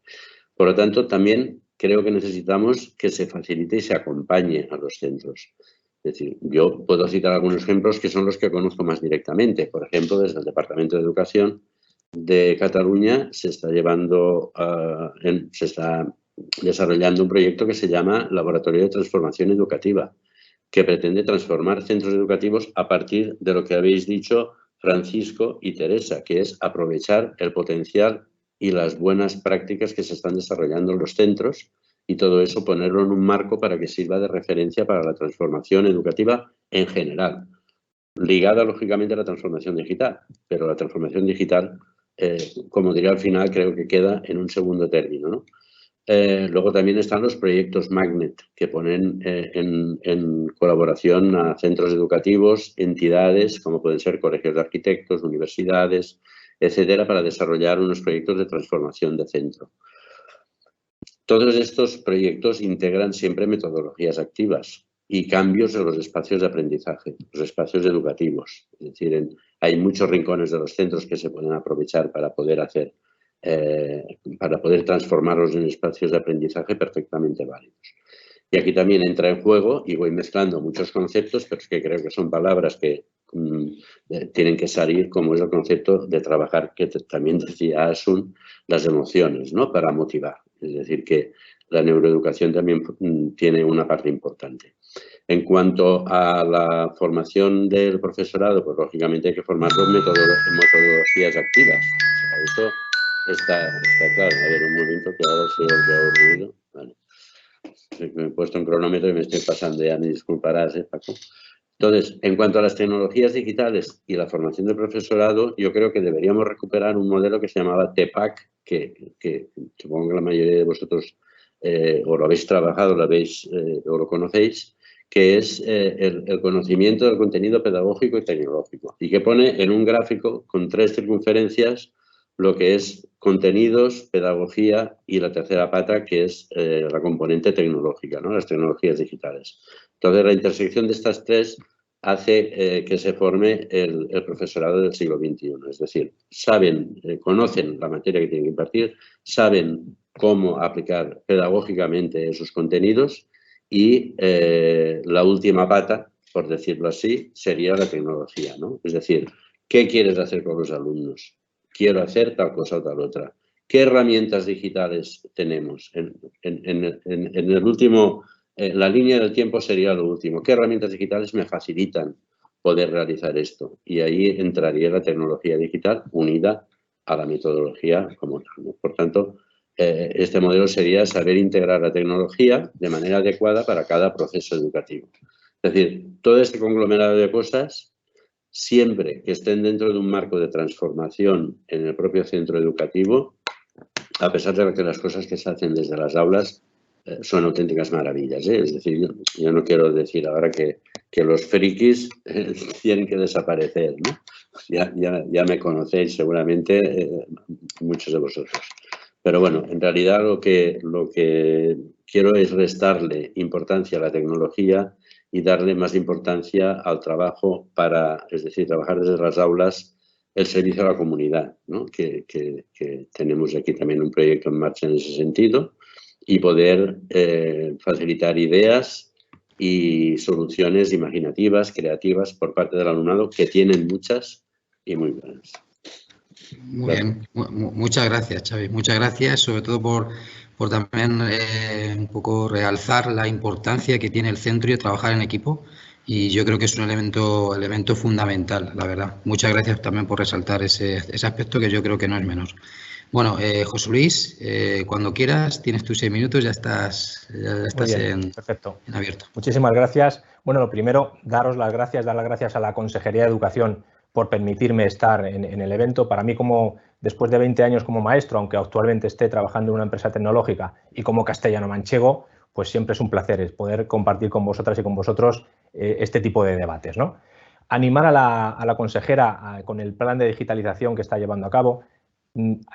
Por lo tanto, también creo que necesitamos que se facilite y se acompañe a los centros. Es decir, yo puedo citar algunos ejemplos que son los que conozco más directamente. Por ejemplo, desde el Departamento de Educación de Cataluña se está desarrollando un proyecto que se llama Laboratorio de Transformación Educativa, que pretende transformar centros educativos a partir de lo que habéis dicho Francisco y Teresa, que es aprovechar el potencial y las buenas prácticas que se están desarrollando en los centros y todo eso ponerlo en un marco para que sirva de referencia para la transformación educativa en general, ligada lógicamente a la transformación digital, pero la transformación digital, como diría al final, creo que queda en un segundo término, ¿no? Luego también están los proyectos Magnet, que ponen en colaboración a centros educativos, entidades, como pueden ser colegios de arquitectos, universidades, etcétera, para desarrollar unos proyectos de transformación de centro. Todos estos proyectos integran siempre metodologías activas y cambios en los espacios de aprendizaje, los espacios educativos. Es decir, hay muchos rincones de los centros que se pueden aprovechar para poder hacer para poder transformarlos en espacios de aprendizaje perfectamente válidos. Y aquí también entra en juego, y voy mezclando muchos conceptos, pero es que creo que son palabras que tienen que salir, como es el concepto de trabajar, que también decía Asun, las emociones, ¿no? Para motivar. Es decir, que la neuroeducación también tiene una parte importante. En cuanto a la formación del profesorado, pues lógicamente hay que formarlo en metodologías activas. O sea, eso está claro. A ver, un momento que ahora se ha ocurrido. Vale. Me he puesto un cronómetro y me estoy pasando ya, me disculparás, Paco. Entonces, en cuanto a las tecnologías digitales y la formación del profesorado, yo creo que deberíamos recuperar un modelo que se llamaba TEPAC, que supongo que la mayoría de vosotros o lo habéis trabajado o lo conocéis, que es el conocimiento del contenido pedagógico y tecnológico, y que pone en un gráfico con 3 circunferencias lo que es contenidos, pedagogía y la tercera pata, que es la componente tecnológica, ¿no? Las tecnologías digitales. Entonces, la intersección de estas 3 hace que se forme el profesorado del siglo XXI. Es decir, conocen la materia que tienen que impartir, saben cómo aplicar pedagógicamente esos contenidos y la última pata, por decirlo así, sería la tecnología, ¿no? Es decir, ¿qué quieres hacer con los alumnos? Quiero hacer tal cosa o tal otra. ¿Qué herramientas digitales tenemos? En el último, la línea del tiempo sería lo último. ¿Qué herramientas digitales me facilitan poder realizar esto? Y ahí entraría la tecnología digital unida a la metodología como tal, ¿no? Por tanto, este modelo sería saber integrar la tecnología de manera adecuada para cada proceso educativo. Es decir, todo este conglomerado de cosas, siempre que estén dentro de un marco de transformación en el propio centro educativo, a pesar de que las cosas que se hacen desde las aulas son auténticas maravillas, ¿eh? Es decir, yo no quiero decir ahora que los frikis tienen que desaparecer, ¿no? Ya me conocéis seguramente muchos de vosotros. Pero bueno, en realidad lo que quiero es restarle importancia a la tecnología y darle más importancia al trabajo es decir, trabajar desde las aulas el servicio a la comunidad, ¿no? Que tenemos aquí también un proyecto en marcha en ese sentido, y poder facilitar ideas y soluciones imaginativas, creativas por parte del alumnado, que tienen muchas y muy buenas. Muy bien, muchas gracias, Xavi. Muchas gracias, sobre todo por también un poco realzar la importancia que tiene el centro y de trabajar en equipo. Y yo creo que es un elemento fundamental, la verdad. Muchas gracias también por resaltar ese aspecto, que yo creo que no es menor. Bueno, José Luis, cuando quieras, tienes tus 6 minutos, ya estás perfecto. En abierto. Muchísimas gracias. Bueno, lo primero, dar las gracias a la Consejería de Educación por permitirme estar en el evento. Para mí, después de 20 años como maestro, aunque actualmente esté trabajando en una empresa tecnológica, y como castellano manchego, pues siempre es un placer poder compartir con vosotras y con vosotros este tipo de debates, ¿no? Animar a la consejera con el plan de digitalización que está llevando a cabo.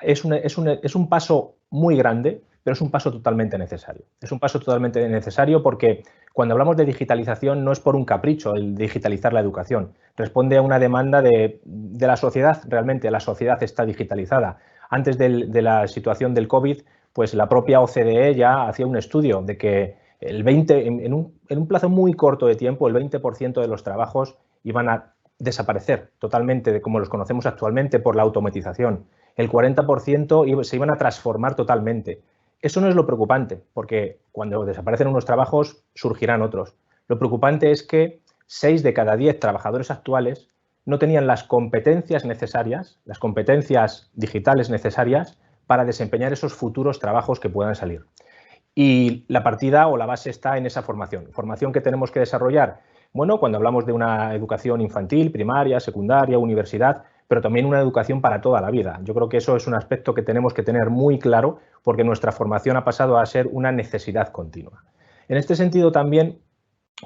Es un paso muy grande, pero es un paso totalmente necesario. Es un paso totalmente necesario porque cuando hablamos de digitalización no es por un capricho el digitalizar la educación. Responde a una demanda de la sociedad. Realmente la sociedad está digitalizada. Antes de la situación del COVID, pues la propia OCDE ya hacía un estudio de que en un plazo muy corto de tiempo, el 20% de los trabajos iban a desaparecer totalmente de como los conocemos actualmente por la automatización. El 40% se iban a transformar totalmente. Eso no es lo preocupante, porque cuando desaparecen unos trabajos surgirán otros. Lo preocupante es que 6 de cada 10 trabajadores actuales no tenían las competencias necesarias, las competencias digitales necesarias para desempeñar esos futuros trabajos que puedan salir. Y la partida o la base está en esa formación. Formación que tenemos que desarrollar, bueno, cuando hablamos de una educación infantil, primaria, secundaria, universidad, pero también una educación para toda la vida. Yo creo que eso es un aspecto que tenemos que tener muy claro porque nuestra formación ha pasado a ser una necesidad continua. En este sentido también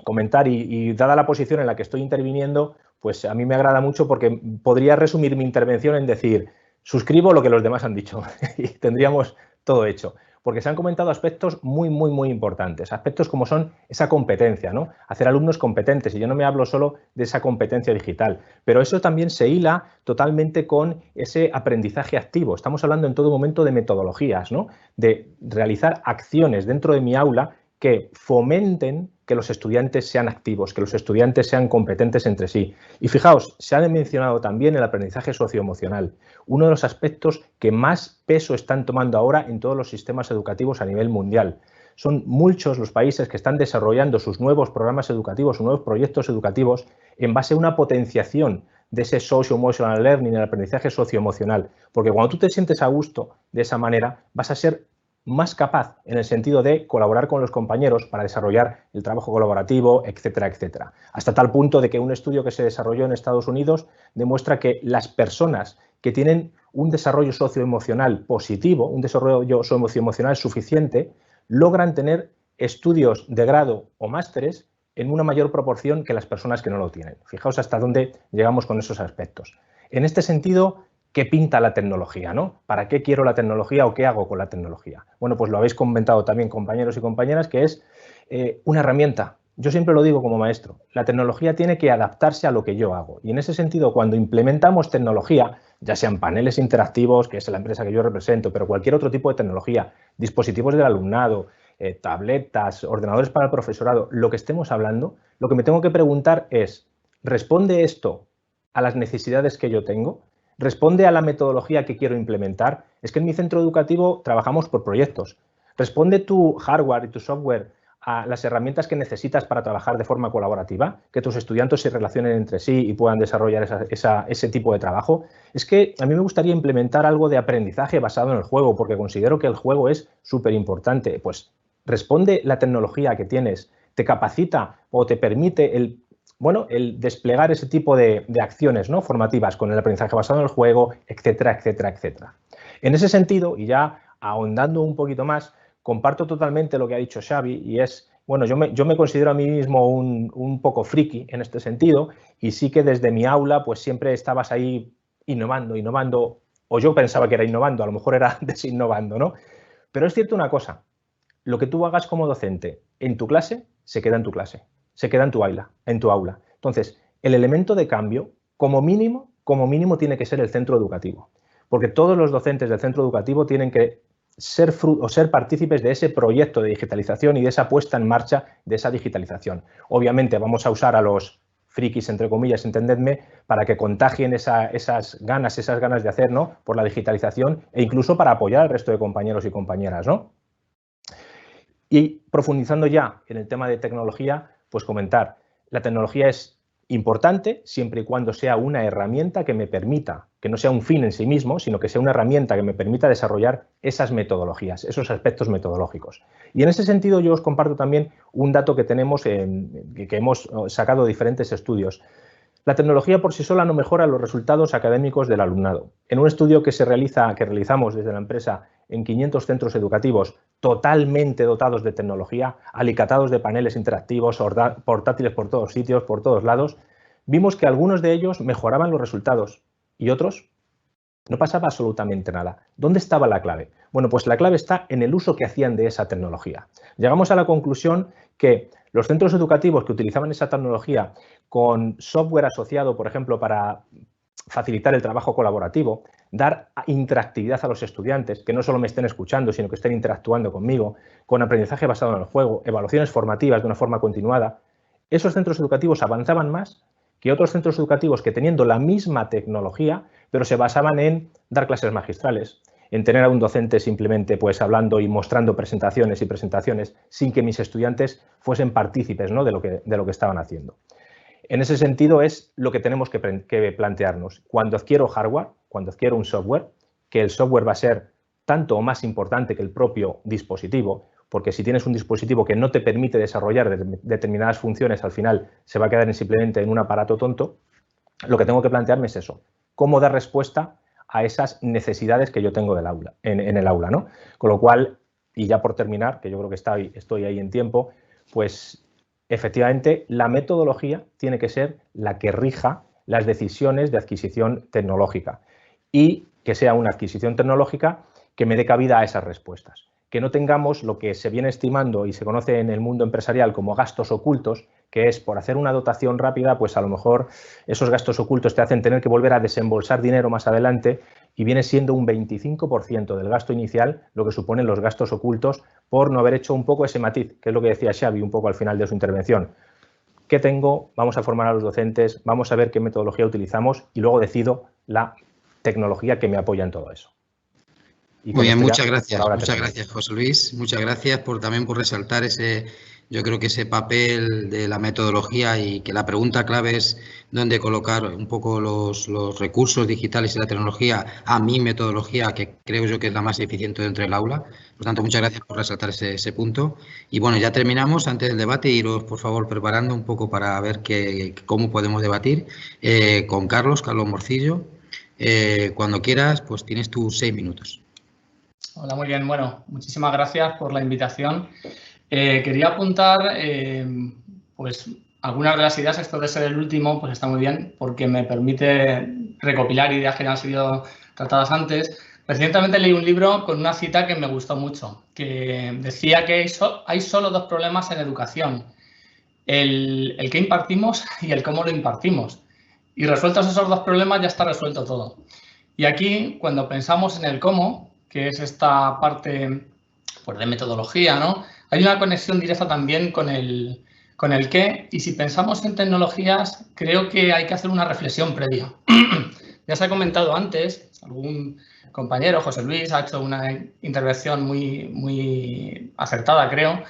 comentar y dada la posición en la que estoy interviniendo, pues a mí me agrada mucho porque podría resumir mi intervención en decir, suscribo lo que los demás han dicho y tendríamos todo hecho. Porque se han comentado aspectos muy, muy, muy importantes. Aspectos como son esa competencia, ¿no? Hacer alumnos competentes. Y yo no me hablo solo de esa competencia digital, pero eso también se hila totalmente con ese aprendizaje activo. Estamos hablando en todo momento de metodologías, ¿no? De realizar acciones dentro de mi aula que fomenten que los estudiantes sean activos, que los estudiantes sean competentes entre sí. Y fijaos, se ha mencionado también el aprendizaje socioemocional, uno de los aspectos que más peso están tomando ahora en todos los sistemas educativos a nivel mundial. Son muchos los países que están desarrollando sus nuevos programas educativos, sus nuevos proyectos educativos en base a una potenciación de ese socio-emotional learning, el aprendizaje socioemocional. Porque cuando tú te sientes a gusto de esa manera, vas a ser más capaz en el sentido de colaborar con los compañeros para desarrollar el trabajo colaborativo, etcétera, etcétera. Hasta tal punto de que un estudio que se desarrolló en Estados Unidos demuestra que las personas que tienen un desarrollo socioemocional positivo, un desarrollo socioemocional suficiente, logran tener estudios de grado o másteres en una mayor proporción que las personas que no lo tienen. Fijaos hasta dónde llegamos con esos aspectos. En este sentido, ¿qué pinta la tecnología, ¿no? ¿Para qué quiero la tecnología o qué hago con la tecnología? Bueno, pues lo habéis comentado también, compañeros y compañeras, que es una herramienta. Yo siempre lo digo como maestro, la tecnología tiene que adaptarse a lo que yo hago. Y en ese sentido, cuando implementamos tecnología, ya sean paneles interactivos, que es la empresa que yo represento, pero cualquier otro tipo de tecnología, dispositivos del alumnado, tabletas, ordenadores para el profesorado, lo que estemos hablando, lo que me tengo que preguntar es, ¿responde esto a las necesidades que yo tengo? ¿Responde a la metodología que quiero implementar? Es que en mi centro educativo trabajamos por proyectos. ¿Responde tu hardware y tu software a las herramientas que necesitas para trabajar de forma colaborativa? Que tus estudiantes se relacionen entre sí y puedan desarrollar ese tipo de trabajo. Es que a mí me gustaría implementar algo de aprendizaje basado en el juego, porque considero que el juego es súper importante. Pues responde la tecnología que tienes, te capacita o te permite el desplegar ese tipo de acciones, ¿no? Formativas con el aprendizaje basado en el juego, etcétera, etcétera, etcétera. En ese sentido, y ya ahondando un poquito más, comparto totalmente lo que ha dicho Xavi y es, bueno, yo me considero a mí mismo un poco friki en este sentido y sí que desde mi aula pues siempre estabas ahí innovando, o yo pensaba que era innovando, a lo mejor era desinnovando, ¿no? Pero es cierto una cosa, lo que tú hagas como docente en tu clase, se queda en tu clase, se queda en tu aula. Entonces, el elemento de cambio, como mínimo tiene que ser el centro educativo, porque todos los docentes del centro educativo tienen que ser partícipes de ese proyecto de digitalización y de esa puesta en marcha de esa digitalización. Obviamente vamos a usar a los frikis, entre comillas, entendedme, para que contagien esas ganas de hacer, ¿no?, por la digitalización e incluso para apoyar al resto de compañeros y compañeras, ¿no? Y profundizando ya en el tema de tecnología, pues comentar, la tecnología es importante siempre y cuando sea una herramienta que me permita, que no sea un fin en sí mismo, sino que sea una herramienta que me permita desarrollar esas metodologías, esos aspectos metodológicos. Y en ese sentido yo os comparto también un dato que tenemos, que hemos sacado de diferentes estudios. La tecnología por sí sola no mejora los resultados académicos del alumnado. En un estudio que realizamos desde la empresa en 500 centros educativos totalmente dotados de tecnología, alicatados de paneles interactivos, portátiles por todos sitios, por todos lados, vimos que algunos de ellos mejoraban los resultados y otros no pasaba absolutamente nada. ¿Dónde estaba la clave? Bueno, pues la clave está en el uso que hacían de esa tecnología. Llegamos a la conclusión que los centros educativos que utilizaban esa tecnología con software asociado, por ejemplo, para facilitar el trabajo colaborativo, dar interactividad a los estudiantes, que no solo me estén escuchando, sino que estén interactuando conmigo, con aprendizaje basado en el juego, evaluaciones formativas de una forma continuada, esos centros educativos avanzaban más que otros centros educativos que teniendo la misma tecnología, pero se basaban en dar clases magistrales, en tener a un docente simplemente pues hablando y mostrando presentaciones y presentaciones sin que mis estudiantes fuesen partícipes, ¿no?, de lo que estaban haciendo. En ese sentido es lo que tenemos que plantearnos. Cuando adquiero hardware, cuando adquiero un software, que el software va a ser tanto o más importante que el propio dispositivo, porque si tienes un dispositivo que no te permite desarrollar determinadas funciones, al final se va a quedar simplemente en un aparato tonto, lo que tengo que plantearme es eso, cómo dar respuesta a esas necesidades que yo tengo del aula, en el aula, ¿no? Con lo cual, y ya por terminar, que yo creo que estoy ahí en tiempo, pues efectivamente la metodología tiene que ser la que rija las decisiones de adquisición tecnológica y que sea una adquisición tecnológica que me dé cabida a esas respuestas. Que no tengamos lo que se viene estimando y se conoce en el mundo empresarial como gastos ocultos, que es por hacer una dotación rápida, pues a lo mejor esos gastos ocultos te hacen tener que volver a desembolsar dinero más adelante y viene siendo un 25% del gasto inicial lo que suponen los gastos ocultos por no haber hecho un poco ese matiz, que es lo que decía Xavi un poco al final de su intervención. ¿Qué tengo? Vamos a formar a los docentes, vamos a ver qué metodología utilizamos y luego decido la tecnología que me apoya en todo eso. Muy bien, muchas gracias, José Luis. Muchas gracias también por resaltar yo creo que ese papel de la metodología y que la pregunta clave es dónde colocar un poco los recursos digitales y la tecnología a mi metodología, que creo yo que es la más eficiente dentro del aula. Por tanto, muchas gracias por resaltar ese punto. Y bueno, ya terminamos. Antes del debate, iros por favor preparando un poco para ver cómo podemos debatir con Carlos Morcillo. Cuando quieras, pues tienes tus 6 minutos. Hola, muy bien. Bueno, muchísimas gracias por la invitación. Quería apuntar pues algunas de las ideas. Esto de ser el último pues está muy bien porque me permite recopilar ideas que ya han sido tratadas antes. Recientemente leí un libro con una cita que me gustó mucho, que decía que hay solo 2 problemas en educación, el que impartimos y el cómo lo impartimos. Y resueltos esos 2 problemas ya está resuelto todo. Y aquí, cuando pensamos en el cómo, que es esta parte pues, de metodología, ¿no? Hay una conexión directa también con el qué, y si pensamos en tecnologías, creo que hay que hacer una reflexión previa. Ya se ha comentado antes, algún compañero, José Luis, ha hecho una intervención muy acertada, creo.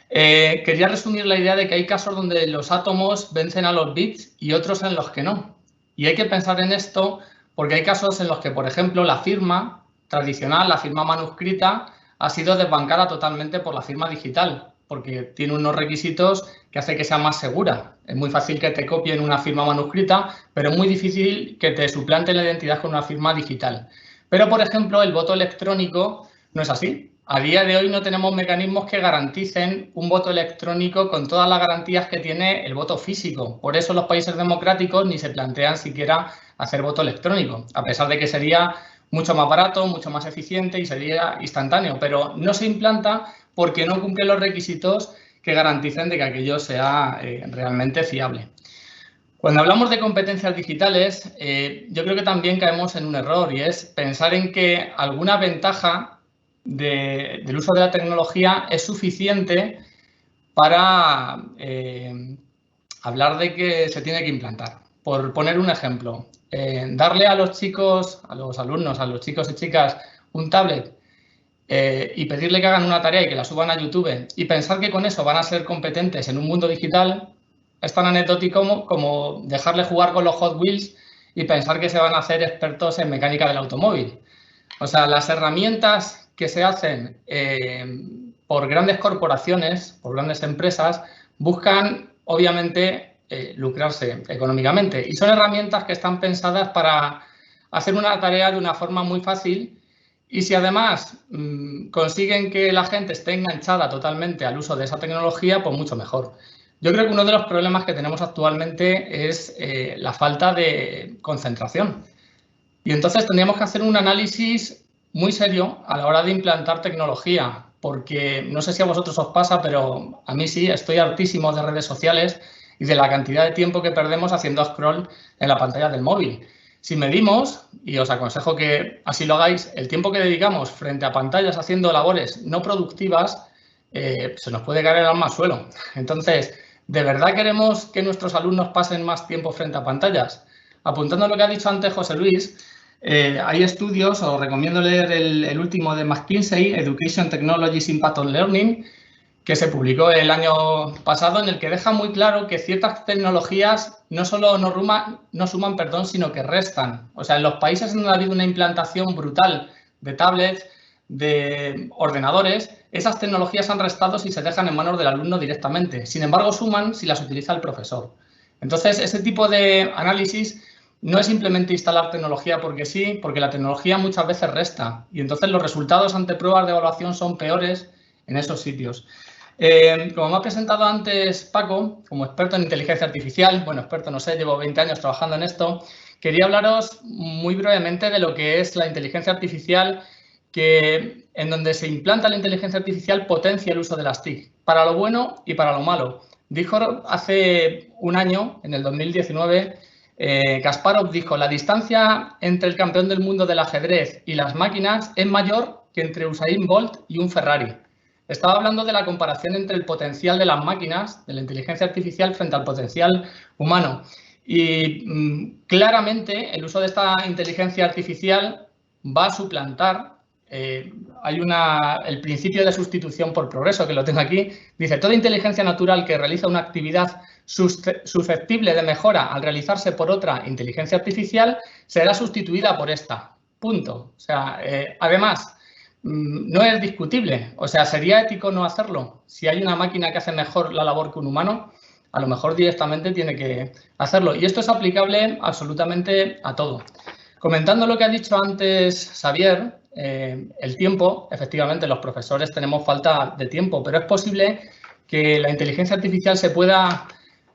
Quería resumir la idea de que hay casos donde los átomos vencen a los bits y otros en los que no. Y hay que pensar en esto porque hay casos en los que, por ejemplo, la firma tradicional, la firma manuscrita, ha sido desbancada totalmente por la firma digital, porque tiene unos requisitos que hace que sea más segura. Es muy fácil que te copien una firma manuscrita, pero es muy difícil que te suplante la identidad con una firma digital. Pero, por ejemplo, el voto electrónico no es así. a día de hoy no tenemos mecanismos que garanticen un voto electrónico con todas las garantías que tiene el voto físico. Por eso los países democráticos ni se plantean siquiera hacer voto electrónico, a pesar de que sería mucho más barato, mucho más eficiente y sería instantáneo, pero no se implanta porque no cumple los requisitos que garanticen de que aquello sea realmente fiable. Cuando hablamos de competencias digitales, yo creo que también caemos en un error, y es pensar en que alguna ventaja del uso de la tecnología es suficiente para hablar de que se tiene que implantar. Por poner un ejemplo, darle a los chicos, a los alumnos, a los chicos y chicas un tablet y pedirle que hagan una tarea y que la suban a YouTube y pensar que con eso van a ser competentes en un mundo digital es tan anecdótico como dejarle jugar con los Hot Wheels y pensar que se van a hacer expertos en mecánica del automóvil. O sea, las herramientas que se hacen por grandes corporaciones, por grandes empresas, buscan, obviamente, lucrarse económicamente. Y son herramientas que están pensadas para hacer una tarea de una forma muy fácil. Y si además consiguen que la gente esté enganchada totalmente al uso de esa tecnología, pues mucho mejor. Yo creo que uno de los problemas que tenemos actualmente es la falta de concentración. Y entonces tendríamos que hacer un análisis muy serio a la hora de implantar tecnología, porque no sé si a vosotros os pasa, pero a mí sí, estoy hartísimo de redes sociales y de la cantidad de tiempo que perdemos haciendo scroll en la pantalla del móvil. Si medimos, y os aconsejo que así lo hagáis, el tiempo que dedicamos frente a pantallas haciendo labores no productivas, se nos puede caer el alma al suelo. Entonces, ¿de verdad queremos que nuestros alumnos pasen más tiempo frente a pantallas? Apuntando a lo que ha dicho antes José Luis, hay estudios, os recomiendo leer el último de McKinsey, Education Technologies Impact on Learning, que se publicó el año pasado, en el que deja muy claro que ciertas tecnologías no solo no suman, sino que restan. O sea, en los países donde ha habido una implantación brutal de tablets, de ordenadores, esas tecnologías han restado si se dejan en manos del alumno directamente. Sin embargo, suman si las utiliza el profesor. Entonces, ese tipo de análisis no es simplemente instalar tecnología porque sí, porque la tecnología muchas veces resta. Y entonces los resultados ante pruebas de evaluación son peores en esos sitios. Como me ha presentado antes Paco, como experto en inteligencia artificial, bueno, experto no sé, llevo 20 años trabajando en esto, quería hablaros muy brevemente de lo que es la inteligencia artificial, que en donde se implanta la inteligencia artificial potencia el uso de las TIC, para lo bueno y para lo malo. Dijo hace un año, en el 2019, Kasparov dijo: la distancia entre el campeón del mundo del ajedrez y las máquinas es mayor que entre Usain Bolt y un Ferrari. Estaba hablando de la comparación entre el potencial de las máquinas, de la inteligencia artificial, frente al potencial humano. Y claramente el uso de esta inteligencia artificial va a suplantar, hay el principio de sustitución por progreso, que lo tengo aquí, dice: toda inteligencia natural que realiza una actividad susceptible de mejora al realizarse por otra inteligencia artificial será sustituida por esta. Punto. O sea, además, no es discutible. O sea, ¿sería ético no hacerlo? Si hay una máquina que hace mejor la labor que un humano, a lo mejor directamente tiene que hacerlo. Y esto es aplicable absolutamente a todo. Comentando lo que ha dicho antes Xavier, el tiempo, efectivamente, los profesores tenemos falta de tiempo, pero es posible que la inteligencia artificial se pueda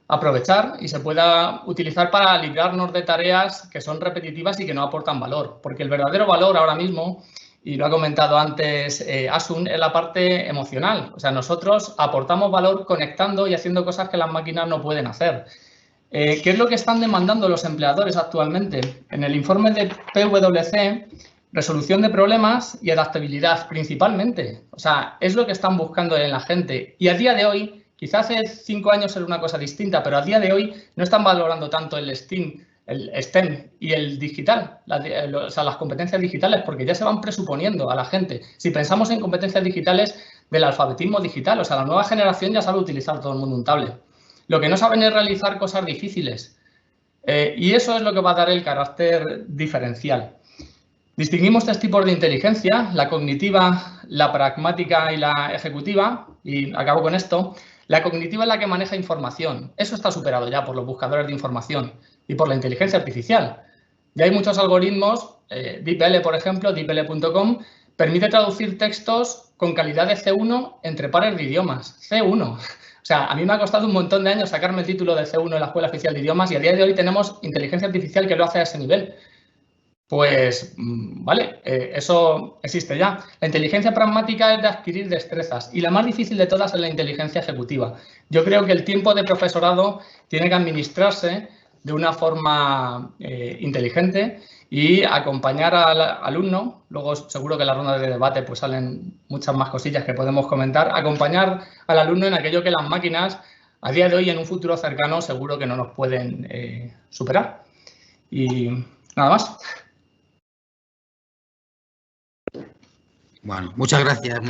aprovechar y se pueda utilizar para librarnos de tareas que son repetitivas y que no aportan valor. Porque el verdadero valor ahora mismo, y lo ha comentado antes Asun, es la parte emocional. O sea, nosotros aportamos valor conectando y haciendo cosas que las máquinas no pueden hacer. ¿Qué es lo que están demandando los empleadores actualmente? En el informe de PwC, resolución de problemas y adaptabilidad principalmente. O sea, es lo que están buscando en la gente. Y a día de hoy, quizás hace 5 años era una cosa distinta, pero a día de hoy no están valorando tanto el STEM y el digital, o sea, las competencias digitales, porque ya se van presuponiendo a la gente. Si pensamos en competencias digitales del alfabetismo digital, o sea, la nueva generación ya sabe utilizar todo el mundo un tablet. Lo que no saben es realizar cosas difíciles. Y eso es lo que va a dar el carácter diferencial. Distinguimos 3 tipos de inteligencia: la cognitiva, la pragmática y la ejecutiva. Y acabo con esto. La cognitiva es la que maneja información. Eso está superado ya por los buscadores de información y por la inteligencia artificial. Ya hay muchos algoritmos, DeepL, por ejemplo, deepl.com, permite traducir textos con calidad de C1 entre pares de idiomas. C1. O sea, a mí me ha costado un montón de años sacarme el título de C1 en la Escuela Oficial de Idiomas y a día de hoy tenemos inteligencia artificial que lo hace a ese nivel. Pues, vale, eso existe ya. La inteligencia pragmática es de adquirir destrezas y la más difícil de todas es la inteligencia ejecutiva. Yo creo que el tiempo de profesorado tiene que administrarse de una forma inteligente y acompañar al alumno. Luego seguro que en la ronda de debate pues salen muchas más cosillas que podemos comentar. Acompañar al alumno en aquello que las máquinas a día de hoy en un futuro cercano seguro que no nos pueden superar. Y nada más. Bueno, muchas gracias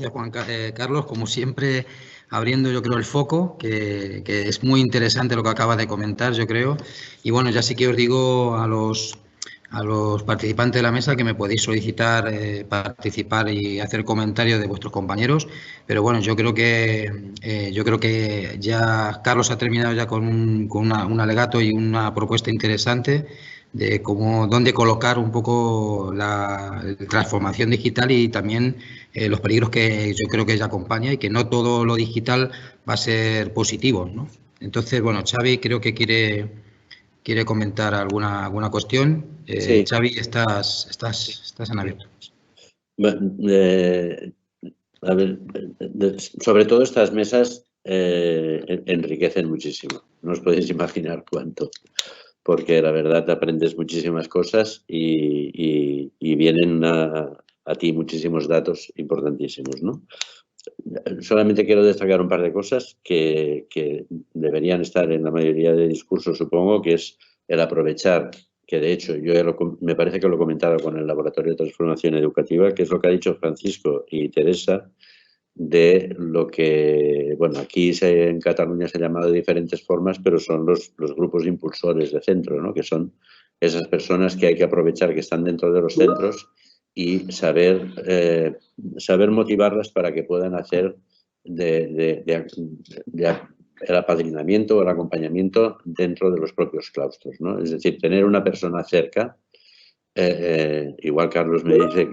Juan Carlos, como siempre abriendo yo creo el foco, que es muy interesante lo que acabas de comentar yo creo, y bueno, ya sí que os digo a los participantes de la mesa que me podéis solicitar participar y hacer comentarios de vuestros compañeros, pero bueno, yo creo que ya Carlos ha terminado ya con un alegato y una propuesta interesante de dónde colocar un poco la transformación digital y también los peligros que yo creo que ella acompaña y que no todo lo digital va a ser positivo, ¿no? Entonces, bueno, Xavi creo que quiere comentar alguna cuestión. Sí. Xavi, estás en abierto. A ver, sobre todo estas mesas enriquecen muchísimo. No os podéis imaginar cuánto. Porque la verdad aprendes muchísimas cosas y vienen a ti muchísimos datos importantísimos, ¿no? Solamente quiero destacar un par de cosas que deberían estar en la mayoría de discursos, supongo, que es el aprovechar, que de hecho yo me parece que lo he comentado con el Laboratorio de Transformación Educativa, que es lo que ha dicho Francisco y Teresa, de lo que, bueno, aquí en Cataluña se ha llamado de diferentes formas, pero son los grupos impulsores de centro, ¿no? Que son esas personas que hay que aprovechar que están dentro de los centros y saber motivarlas para que puedan hacer el apadrinamiento o el acompañamiento dentro de los propios claustros, ¿no? Es decir, tener una persona cerca. Igual Carlos me dice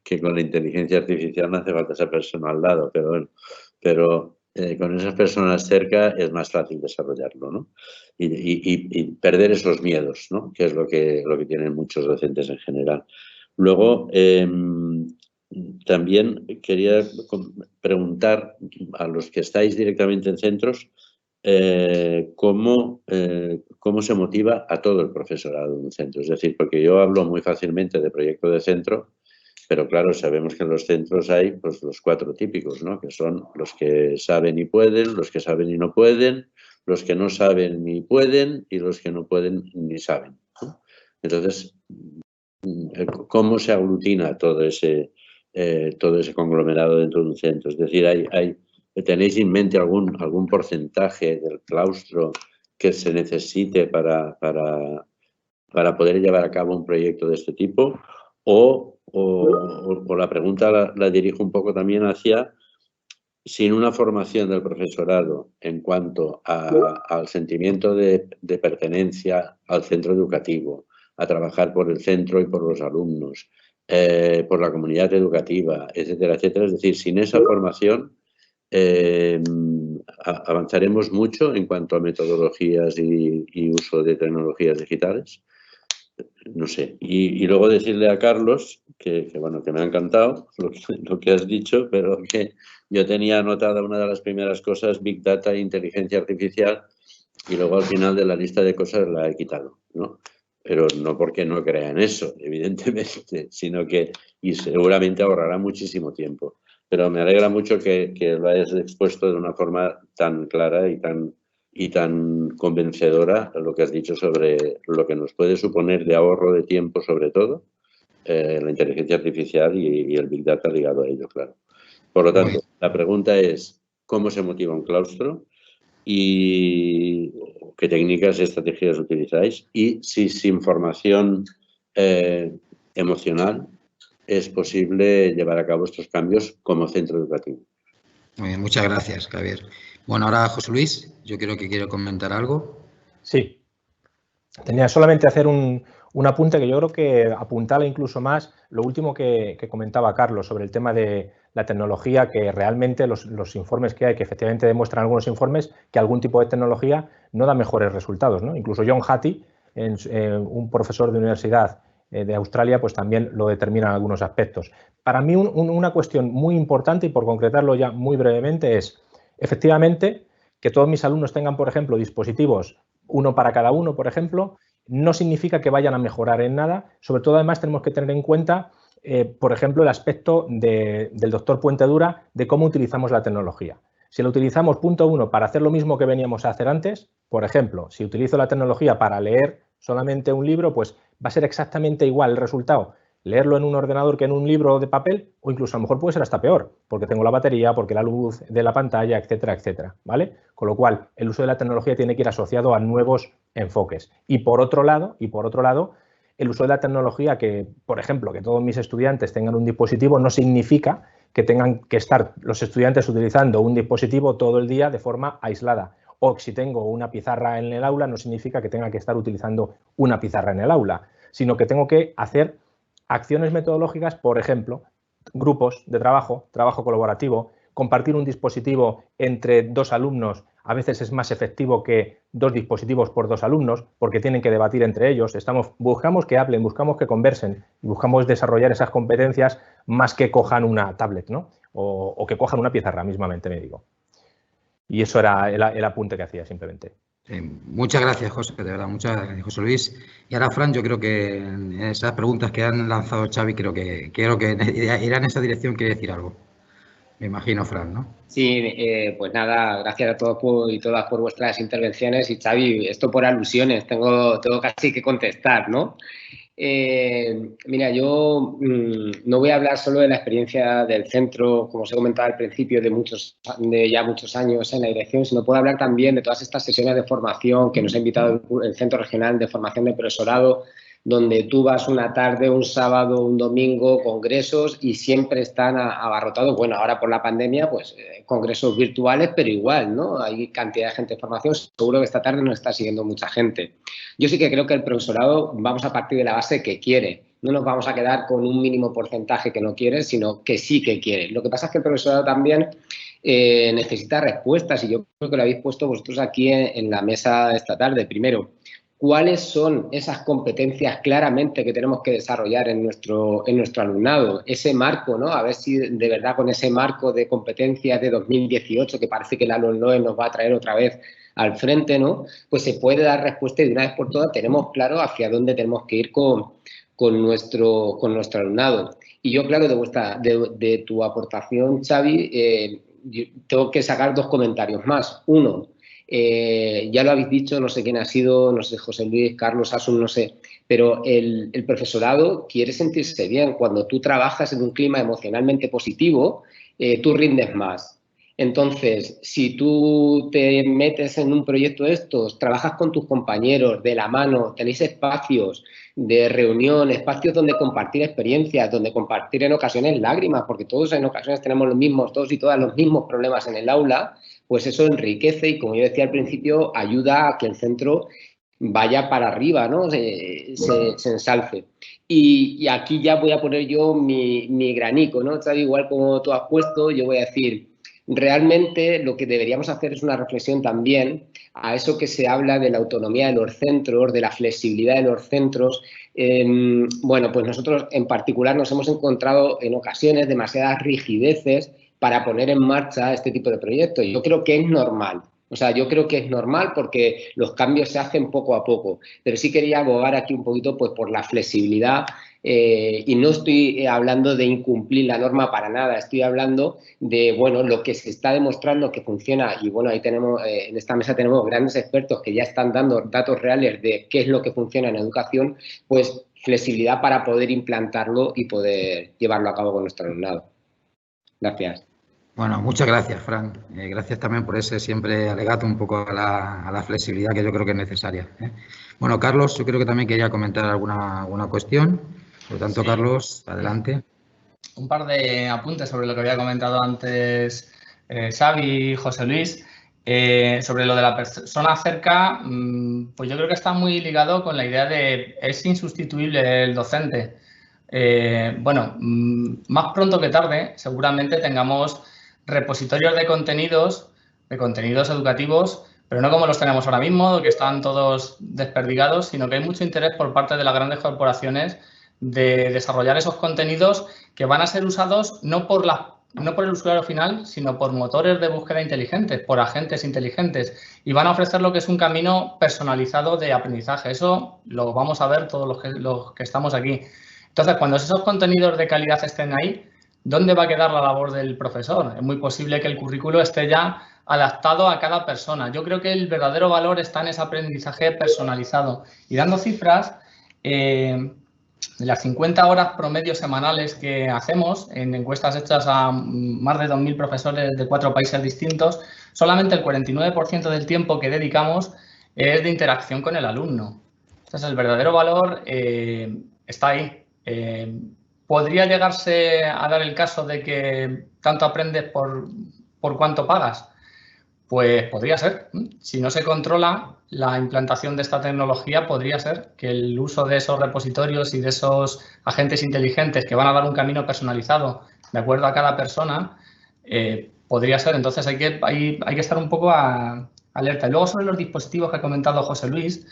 que con la inteligencia artificial no hace falta esa persona al lado, pero bueno, con esas personas cerca es más fácil desarrollarlo, ¿no? Y perder esos miedos, ¿no? Que es lo que tienen muchos docentes en general. Luego, también quería preguntar a los que estáis directamente en centros, cómo se motiva a todo el profesorado en un centro. Es decir, porque yo hablo muy fácilmente de proyecto de centro, pero claro, sabemos que en los centros hay pues, los 4 típicos, ¿no? Que son los que saben y pueden, los que saben y no pueden, los que no saben ni pueden y los que no pueden ni saben, ¿no? Entonces, ¿cómo se aglutina todo ese conglomerado dentro de un centro? Es decir, ¿tenéis en mente algún porcentaje del claustro que se necesite para poder llevar a cabo un proyecto de este tipo? O la pregunta la dirijo un poco también hacia, sin una formación del profesorado en cuanto al sentimiento de pertenencia al centro educativo, a trabajar por el centro y por los alumnos, por la comunidad educativa, etcétera, etcétera. Es decir, sin esa formación avanzaremos mucho en cuanto a metodologías y uso de tecnologías digitales. No sé. Y luego decirle a Carlos que me ha encantado lo que has dicho, pero que yo tenía anotada una de las primeras cosas, Big Data e Inteligencia Artificial, y luego al final de la lista de cosas la he quitado, ¿no? Pero no porque no crea en eso, evidentemente, sino que y seguramente ahorrará muchísimo tiempo. Pero me alegra mucho que lo hayas expuesto de una forma tan clara y tan convencedora lo que has dicho sobre lo que nos puede suponer de ahorro de tiempo, sobre todo, la inteligencia artificial y el Big Data ligado a ello, claro. Por lo tanto, la pregunta es, ¿cómo se motiva un claustro? Y qué técnicas y estrategias utilizáis, y si sin formación emocional es posible llevar a cabo estos cambios como centro educativo. Muy bien, muchas gracias, Javier. Bueno, ahora José Luis, yo creo que quiere comentar algo. Sí. Tenía solamente hacer un un apunte que yo creo que apuntala incluso más lo último que comentaba Carlos sobre el tema de la tecnología, que realmente los informes que hay, que efectivamente demuestran algunos informes que algún tipo de tecnología no da mejores resultados, ¿no? Incluso John Hattie, un profesor de universidad de Australia, pues también lo determina en algunos aspectos. Para mí una cuestión muy importante, y por concretarlo ya muy brevemente, es efectivamente que todos mis alumnos tengan, por ejemplo, dispositivos, uno para cada uno, por ejemplo, no significa que vayan a mejorar en nada. Sobre todo, además, tenemos que tener en cuenta, por ejemplo, el aspecto del doctor Puentedura de cómo utilizamos la tecnología. Si lo utilizamos, punto 1, para hacer lo mismo que veníamos a hacer antes, por ejemplo, si utilizo la tecnología para leer solamente un libro, pues va a ser exactamente igual el resultado leerlo en un ordenador que en un libro de papel, o incluso a lo mejor puede ser hasta peor, porque tengo la batería, porque la luz de la pantalla, etcétera, etcétera, ¿vale? Con lo cual, el uso de la tecnología tiene que ir asociado a nuevos enfoques. Y por otro lado, el uso de la tecnología, que, por ejemplo, que todos mis estudiantes tengan un dispositivo, no significa que tengan que estar los estudiantes utilizando un dispositivo todo el día de forma aislada. O si tengo una pizarra en el aula, no significa que tenga que estar utilizando una pizarra en el aula, sino que tengo que hacer acciones metodológicas, por ejemplo, grupos de trabajo, trabajo colaborativo, compartir un dispositivo entre 2 alumnos a veces es más efectivo que 2 dispositivos por 2 alumnos porque tienen que debatir entre ellos. Buscamos que hablen, buscamos que conversen y buscamos desarrollar esas competencias más que cojan una tablet, ¿no? O que cojan una pizarra mismamente, me digo. Y eso era el apunte que hacía simplemente. Sí, muchas gracias, José, de verdad, muchas gracias, José Luis. Y ahora, Fran, yo creo que en esas preguntas que han lanzado Xavi, creo que irá en esa dirección, quiere decir algo. Me imagino, Fran, ¿no? Sí, pues nada, gracias a todos y todas por vuestras intervenciones. Y Xavi, esto por alusiones, tengo casi que contestar, ¿no? Mira, yo no voy a hablar solo de la experiencia del centro, como os he comentado al principio, de ya muchos años en la dirección, sino puedo hablar también de todas estas sesiones de formación que nos ha invitado el Centro Regional de Formación de Profesorado, donde tú vas una tarde, un sábado, un domingo, congresos y siempre están abarrotados. Bueno, ahora por la pandemia, pues congresos virtuales, pero igual, ¿no? Hay cantidad de gente de formación. Seguro que esta tarde nos está siguiendo mucha gente. Yo sí que creo que el profesorado vamos a partir de la base que quiere. No nos vamos a quedar con un mínimo porcentaje que no quiere, sino que sí que quiere. Lo que pasa es que el profesorado también necesita respuestas y yo creo que lo habéis puesto vosotros aquí en la mesa esta tarde. Primero, ¿cuáles son esas competencias claramente que tenemos que desarrollar en nuestro alumnado? Ese marco, ¿no? A ver si de verdad con ese marco de competencias de 2018, que parece que la LOMLOE nos va a traer otra vez al frente, ¿no? Pues se puede dar respuesta y de una vez por todas tenemos claro hacia dónde tenemos que ir con nuestro alumnado. Y yo, claro, de tu aportación, Xavi, tengo que sacar 2 comentarios más. Uno, ya lo habéis dicho, no sé quién ha sido, no sé, José Luis, Carlos, Asun, no sé, pero el profesorado quiere sentirse bien. Cuando tú trabajas en un clima emocionalmente positivo, tú rindes más. Entonces, si tú te metes en un proyecto de estos, trabajas con tus compañeros de la mano, tenéis espacios de reunión, espacios donde compartir experiencias, donde compartir en ocasiones lágrimas, porque todos en ocasiones tenemos todos y todas los mismos problemas en el aula, pues eso enriquece y, como yo decía al principio, ayuda a que el centro vaya para arriba, ¿no? Se ensalce. Y aquí ya voy a poner yo mi granico, ¿no? Igual como tú has puesto, yo voy a decir, realmente lo que deberíamos hacer es una reflexión también a eso que se habla de la autonomía de los centros, de la flexibilidad de los centros. Bueno, pues nosotros en particular nos hemos encontrado en ocasiones demasiadas rigideces para poner en marcha este tipo de proyectos. Yo creo que es normal. O sea, yo creo que es normal porque los cambios se hacen poco a poco. Pero sí quería abogar aquí un poquito pues, por la flexibilidad y no estoy hablando de incumplir la norma para nada. Estoy hablando de, bueno, lo que se está demostrando que funciona. Y, bueno, ahí tenemos, en esta mesa tenemos grandes expertos que ya están dando datos reales de qué es lo que funciona en educación. Pues flexibilidad para poder implantarlo y poder llevarlo a cabo con nuestro alumnado. Gracias. Bueno, muchas gracias, Fran. Gracias también por ese siempre alegato un poco a la flexibilidad que yo creo que es necesaria. Bueno, Carlos, yo creo que también quería comentar alguna cuestión. Por lo tanto, sí. Carlos, adelante. Un par de apuntes sobre lo que había comentado antes Xavi y José Luis. Sobre lo de la persona cerca, pues yo creo que está muy ligado con la idea de es insustituible el docente. Bueno, más pronto que tarde seguramente tengamos repositorios de contenidos educativos, pero no como los tenemos ahora mismo, que están todos desperdigados, sino que hay mucho interés por parte de las grandes corporaciones de desarrollar esos contenidos que van a ser usados no por el usuario final, sino por motores de búsqueda inteligentes, por agentes inteligentes, y van a ofrecer lo que es un camino personalizado de aprendizaje. Eso lo vamos a ver todos los que estamos aquí. Entonces, cuando esos contenidos de calidad estén ahí, ¿dónde va a quedar la labor del profesor? Es muy posible que el currículo esté ya adaptado a cada persona. Yo creo que el verdadero valor está en ese aprendizaje personalizado. Y dando cifras, de las 50 horas promedio semanales que hacemos en encuestas hechas a más de 2.000 profesores de 4 países distintos, solamente el 49% del tiempo que dedicamos es de interacción con el alumno. Entonces, el verdadero valor está ahí. ¿Podría llegarse a dar el caso de que tanto aprendes por cuánto pagas? Pues podría ser. Si no se controla la implantación de esta tecnología, podría ser que el uso de esos repositorios y de esos agentes inteligentes que van a dar un camino personalizado de acuerdo a cada persona, podría ser. Entonces hay que estar un poco alerta. Y luego sobre los dispositivos que ha comentado José Luis,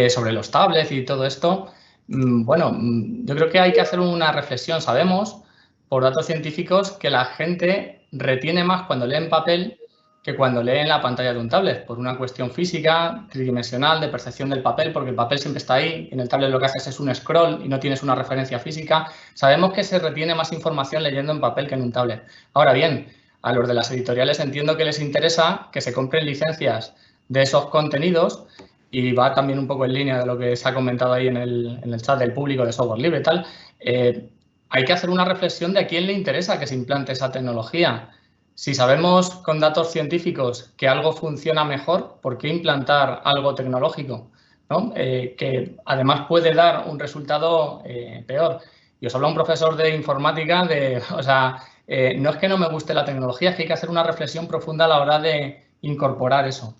sobre los tablets y todo esto, bueno, yo creo que hay que hacer una reflexión. Sabemos, por datos científicos, que la gente retiene más cuando lee en papel que cuando lee en la pantalla de un tablet, por una cuestión física, tridimensional, de percepción del papel, porque el papel siempre está ahí, y en el tablet lo que haces es un scroll y no tienes una referencia física. Sabemos que se retiene más información leyendo en papel que en un tablet. Ahora bien, a los de las editoriales entiendo que les interesa que se compren licencias de esos contenidos, y va también un poco en línea de lo que se ha comentado ahí en el chat del público de software libre y tal. Hay que hacer una reflexión de a quién le interesa que se implante esa tecnología. Si sabemos con datos científicos que algo funciona mejor, ¿por qué implantar algo tecnológico, ¿no? Que además puede dar un resultado peor? Y os habla un profesor de informática no es que no me guste la tecnología, es que hay que hacer una reflexión profunda a la hora de incorporar eso.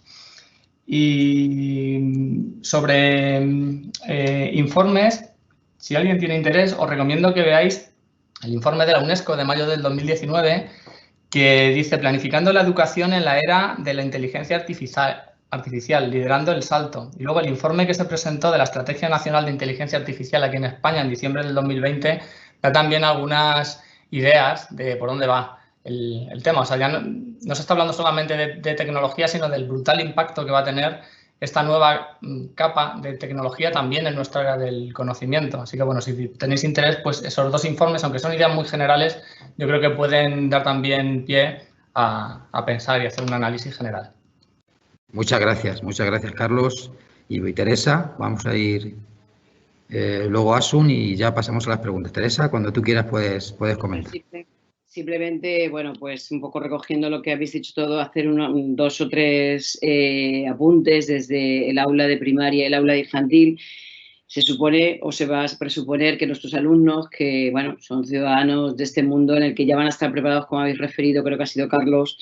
Y sobre informes, si alguien tiene interés, os recomiendo que veáis el informe de la UNESCO de mayo del 2019, que dice: planificando la educación en la era de la inteligencia artificial, liderando el salto. Y luego el informe que se presentó de la Estrategia Nacional de Inteligencia Artificial aquí en España en diciembre del 2020 da también algunas ideas de por dónde va el tema. O sea, ya no se está hablando solamente de tecnología, sino del brutal impacto que va a tener esta nueva capa de tecnología también en nuestra área del conocimiento. Así que, bueno, si tenéis interés, pues esos dos informes, aunque son ideas muy generales, yo creo que pueden dar también pie a pensar y hacer un análisis general. Muchas gracias, Carlos y Teresa. Vamos a ir luego a Asun y ya pasamos a las preguntas. Teresa, cuando tú quieras puedes comentar. Simplemente, bueno, pues un poco recogiendo lo que habéis dicho todo, hacer 2 o 3 apuntes desde el aula de primaria y el aula de infantil. Se supone o se va a presuponer que nuestros alumnos, que bueno, son ciudadanos de este mundo en el que ya van a estar preparados, como habéis referido, creo que ha sido Carlos,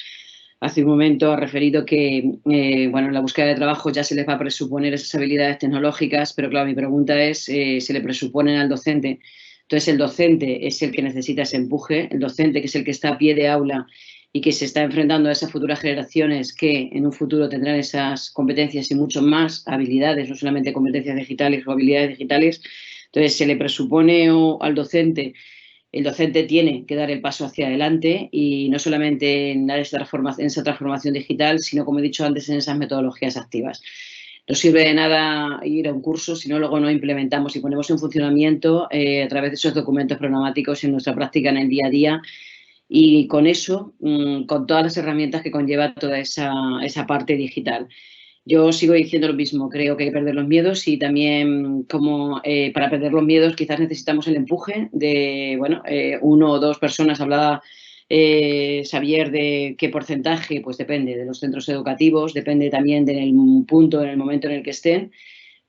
hace un momento ha referido que, bueno, en la búsqueda de trabajo ya se les va a presuponer esas habilidades tecnológicas, pero claro, mi pregunta es, ¿se le presuponen al docente? Entonces, el docente es el que necesita ese empuje, el docente que es el que está a pie de aula y que se está enfrentando a esas futuras generaciones que en un futuro tendrán esas competencias y mucho más habilidades, no solamente competencias digitales o habilidades digitales. Entonces, se le presupone al docente, el docente tiene que dar el paso hacia adelante y no solamente en esa transformación digital, sino, como he dicho antes, en esas metodologías activas. No sirve de nada ir a un curso si no luego no implementamos y ponemos en funcionamiento a través de esos documentos programáticos en nuestra práctica en el día a día, y con eso, con todas las herramientas que conlleva toda esa parte digital. Yo sigo diciendo lo mismo, creo que hay que perder los miedos y también para perder los miedos quizás necesitamos el empuje de, bueno, 1 o 2 personas. Hablaba Xavier de qué porcentaje, pues depende de los centros educativos, depende también del punto, en el momento en el que estén,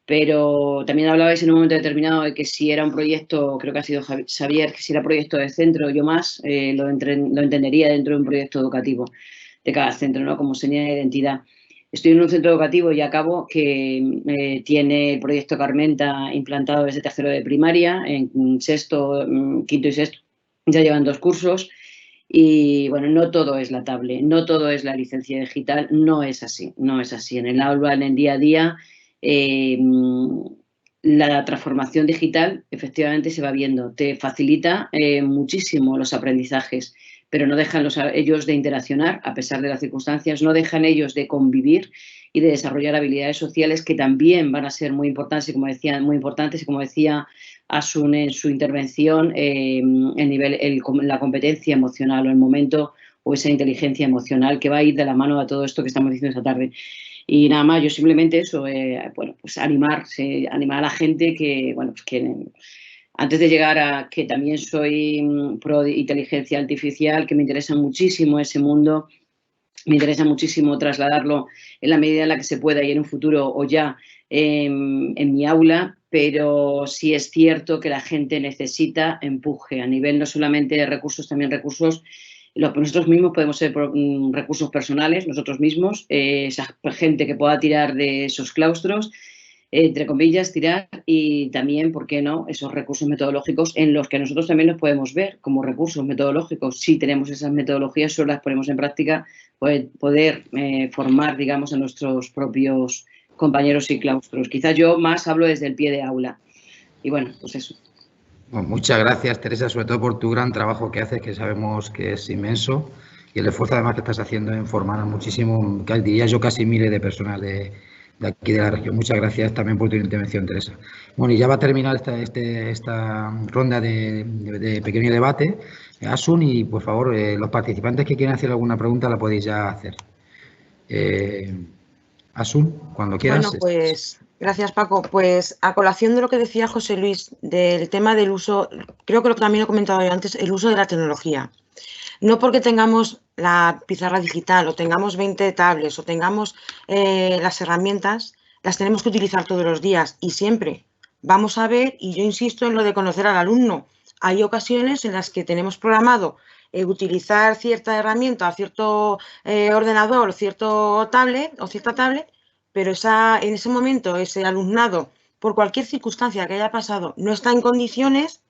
pero también hablabais en un momento determinado de que si era un proyecto, creo que ha sido Xavier, que si era proyecto de centro, yo más lo entendería dentro de un proyecto educativo. cada centro, ¿no? Como señal de identidad. Estoy en un centro educativo y acabo que tiene el proyecto Carmenta implantado desde tercero de primaria, en sexto, quinto y sexto ya llevan 2 cursos y bueno, no todo es la tablet, no todo es la licencia digital, no es así, no es así. En el aula, en el día a día, la transformación digital efectivamente se va viendo, te facilita muchísimo los aprendizajes, pero no dejan ellos de interaccionar a pesar de las circunstancias, no dejan ellos de convivir y de desarrollar habilidades sociales que también van a ser muy importantes y como decía Asun en su intervención, la competencia emocional o el momento o esa inteligencia emocional que va a ir de la mano a todo esto que estamos diciendo esta tarde. Y nada más, yo simplemente eso, bueno, pues animar a la gente que, bueno, pues que antes de llegar a que también soy pro de inteligencia artificial, que me interesa muchísimo ese mundo, me interesa muchísimo trasladarlo en la medida en la que se pueda y en un futuro o ya en mi aula, pero sí es cierto que la gente necesita empuje a nivel no solamente de recursos, también recursos. Nosotros mismos podemos ser recursos personales, nosotros mismos, esa gente que pueda tirar de esos claustros, entre comillas, tirar, y también, ¿por qué no?, esos recursos metodológicos en los que nosotros también nos podemos ver como recursos metodológicos. Si tenemos esas metodologías, solo las ponemos en práctica, poder formar, digamos, a nuestros propios compañeros y claustros. Quizás yo más hablo desde el pie de aula. Y bueno, pues eso. Bueno, muchas gracias, Teresa, sobre todo por tu gran trabajo que haces, que sabemos que es inmenso, y el esfuerzo además que estás haciendo en formar a muchísimo, diría yo, casi miles de personas de aquí de la región. Muchas gracias también por tu intervención, Teresa. Bueno, y ya va a terminar esta ronda de pequeño debate. Asun, y por favor, los participantes que quieran hacer alguna pregunta la podéis ya hacer. Asun, cuando quieras. Bueno, pues gracias, Paco. Pues a colación de lo que decía José Luis del tema del uso, creo que también lo he comentado yo antes, el uso de la tecnología. No porque tengamos la pizarra digital o tengamos 20 tablets o tengamos las herramientas, las tenemos que utilizar todos los días y siempre. Vamos a ver, y yo insisto en lo de conocer al alumno. Hay ocasiones en las que tenemos programado utilizar cierta herramienta, cierto ordenador, cierto tablet o cierta tablet, pero en ese momento ese alumnado, por cualquier circunstancia que haya pasado, no está en condiciones.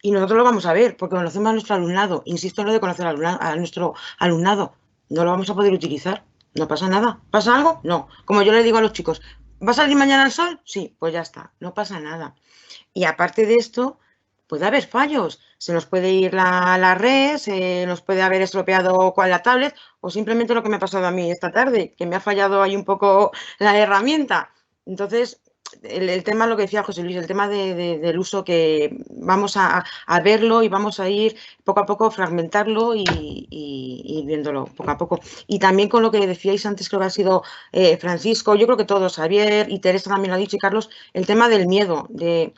Y nosotros lo vamos a ver, porque conocemos a nuestro alumnado. Insisto en lo de conocer a nuestro alumnado. No lo vamos a poder utilizar. No pasa nada. ¿Pasa algo? No. Como yo le digo a los chicos, ¿va a salir mañana el sol? Sí, pues ya está. No pasa nada. Y aparte de esto, puede haber fallos. Se nos puede ir la red, se nos puede haber estropeado la tablet, o simplemente lo que me ha pasado a mí esta tarde, que me ha fallado ahí un poco la herramienta. Entonces, el tema, lo que decía José Luis, el tema del uso, que vamos a verlo y vamos a ir poco a poco fragmentarlo y viéndolo poco a poco. Y también con lo que decíais antes, creo que ha sido Francisco, yo creo que todos, Javier y Teresa también lo ha dicho, y Carlos, el tema del miedo, de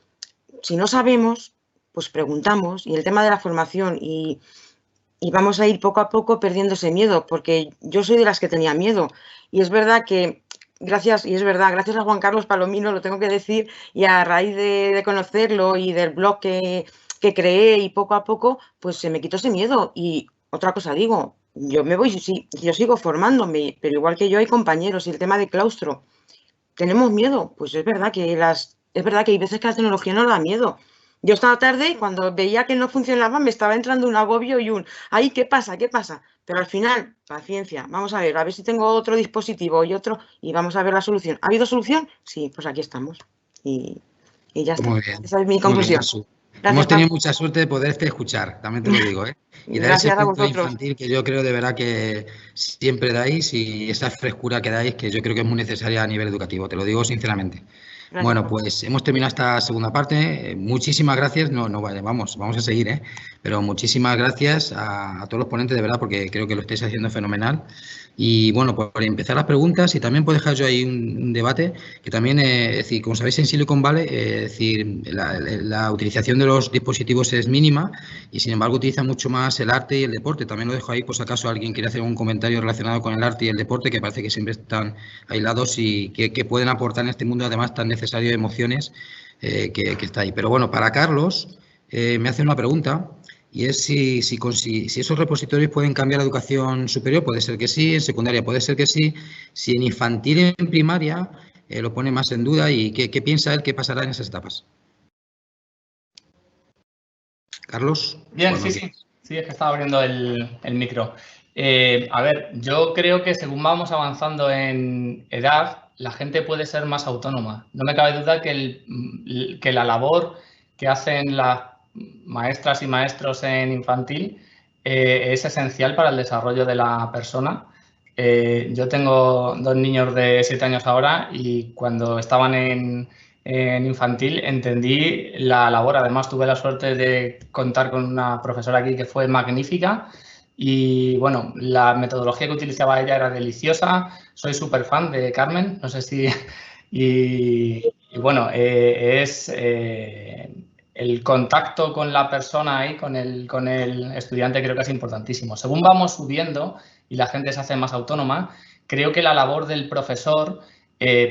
si no sabemos, pues preguntamos, y el tema de la formación, y vamos a ir poco a poco perdiendo ese miedo, porque yo soy de las que tenía miedo, y es verdad que gracias a Juan Carlos Palomino, lo tengo que decir, y a raíz de conocerlo y del blog que creé, y poco a poco, pues se me quitó ese miedo. Y otra cosa digo, yo sigo formándome, pero igual que yo hay compañeros, y el tema de claustro, tenemos miedo, pues es verdad que hay veces que la tecnología no da miedo. Yo esta tarde, cuando veía que no funcionaba, me estaba entrando un agobio y ¡ay, qué pasa, qué pasa! Pero al final, paciencia, vamos a ver si tengo otro dispositivo y otro, y vamos a ver la solución. ¿Ha habido solución? Sí, pues aquí estamos. Y ya está. Muy bien. Esa es mi conclusión. Hemos tenido mucha suerte de poderte escuchar, también te lo digo, ¿eh? Y dar ese punto infantil que yo creo de verdad que siempre dais, y esa frescura que dais, que yo creo que es muy necesaria a nivel educativo, te lo digo sinceramente. Gracias. Bueno, pues hemos terminado esta segunda parte. Muchísimas gracias. Vamos a seguir, pero muchísimas gracias a todos los ponentes, de verdad, porque creo que lo estáis haciendo fenomenal. Y bueno, por empezar las preguntas, y también puedo dejar yo ahí un debate, que también, es decir, como sabéis, en Silicon Valley, es decir, la utilización de los dispositivos es mínima, y sin embargo utiliza mucho más el arte y el deporte. También lo dejo ahí por si acaso alguien quiere hacer un comentario relacionado con el arte y el deporte, que parece que siempre están aislados y que pueden aportar en este mundo, además, tan necesario de emociones que está ahí. Pero bueno, para Carlos, me hace una pregunta. y es si esos repositorios pueden cambiar la educación superior, puede ser que sí, en secundaria puede ser que sí, si en infantil y en primaria lo pone más en duda y qué piensa él que pasará en esas etapas. Carlos. Bien, sí, es que estaba abriendo el micro. A ver, yo creo que según vamos avanzando en edad, la gente puede ser más autónoma. No me cabe duda que la labor que hacen las maestras y maestros en infantil es esencial para el desarrollo de la persona. Yo tengo 2 niños de 7 años ahora y cuando estaban en infantil entendí la labor. Además, tuve la suerte de contar con una profesora aquí que fue magnífica y, bueno, la metodología que utilizaba ella era deliciosa. Soy súper fan de Carmen, no sé si... Y bueno, el contacto con la persona ahí, con el estudiante, creo que es importantísimo. Según vamos subiendo y la gente se hace más autónoma, creo que la labor del profesor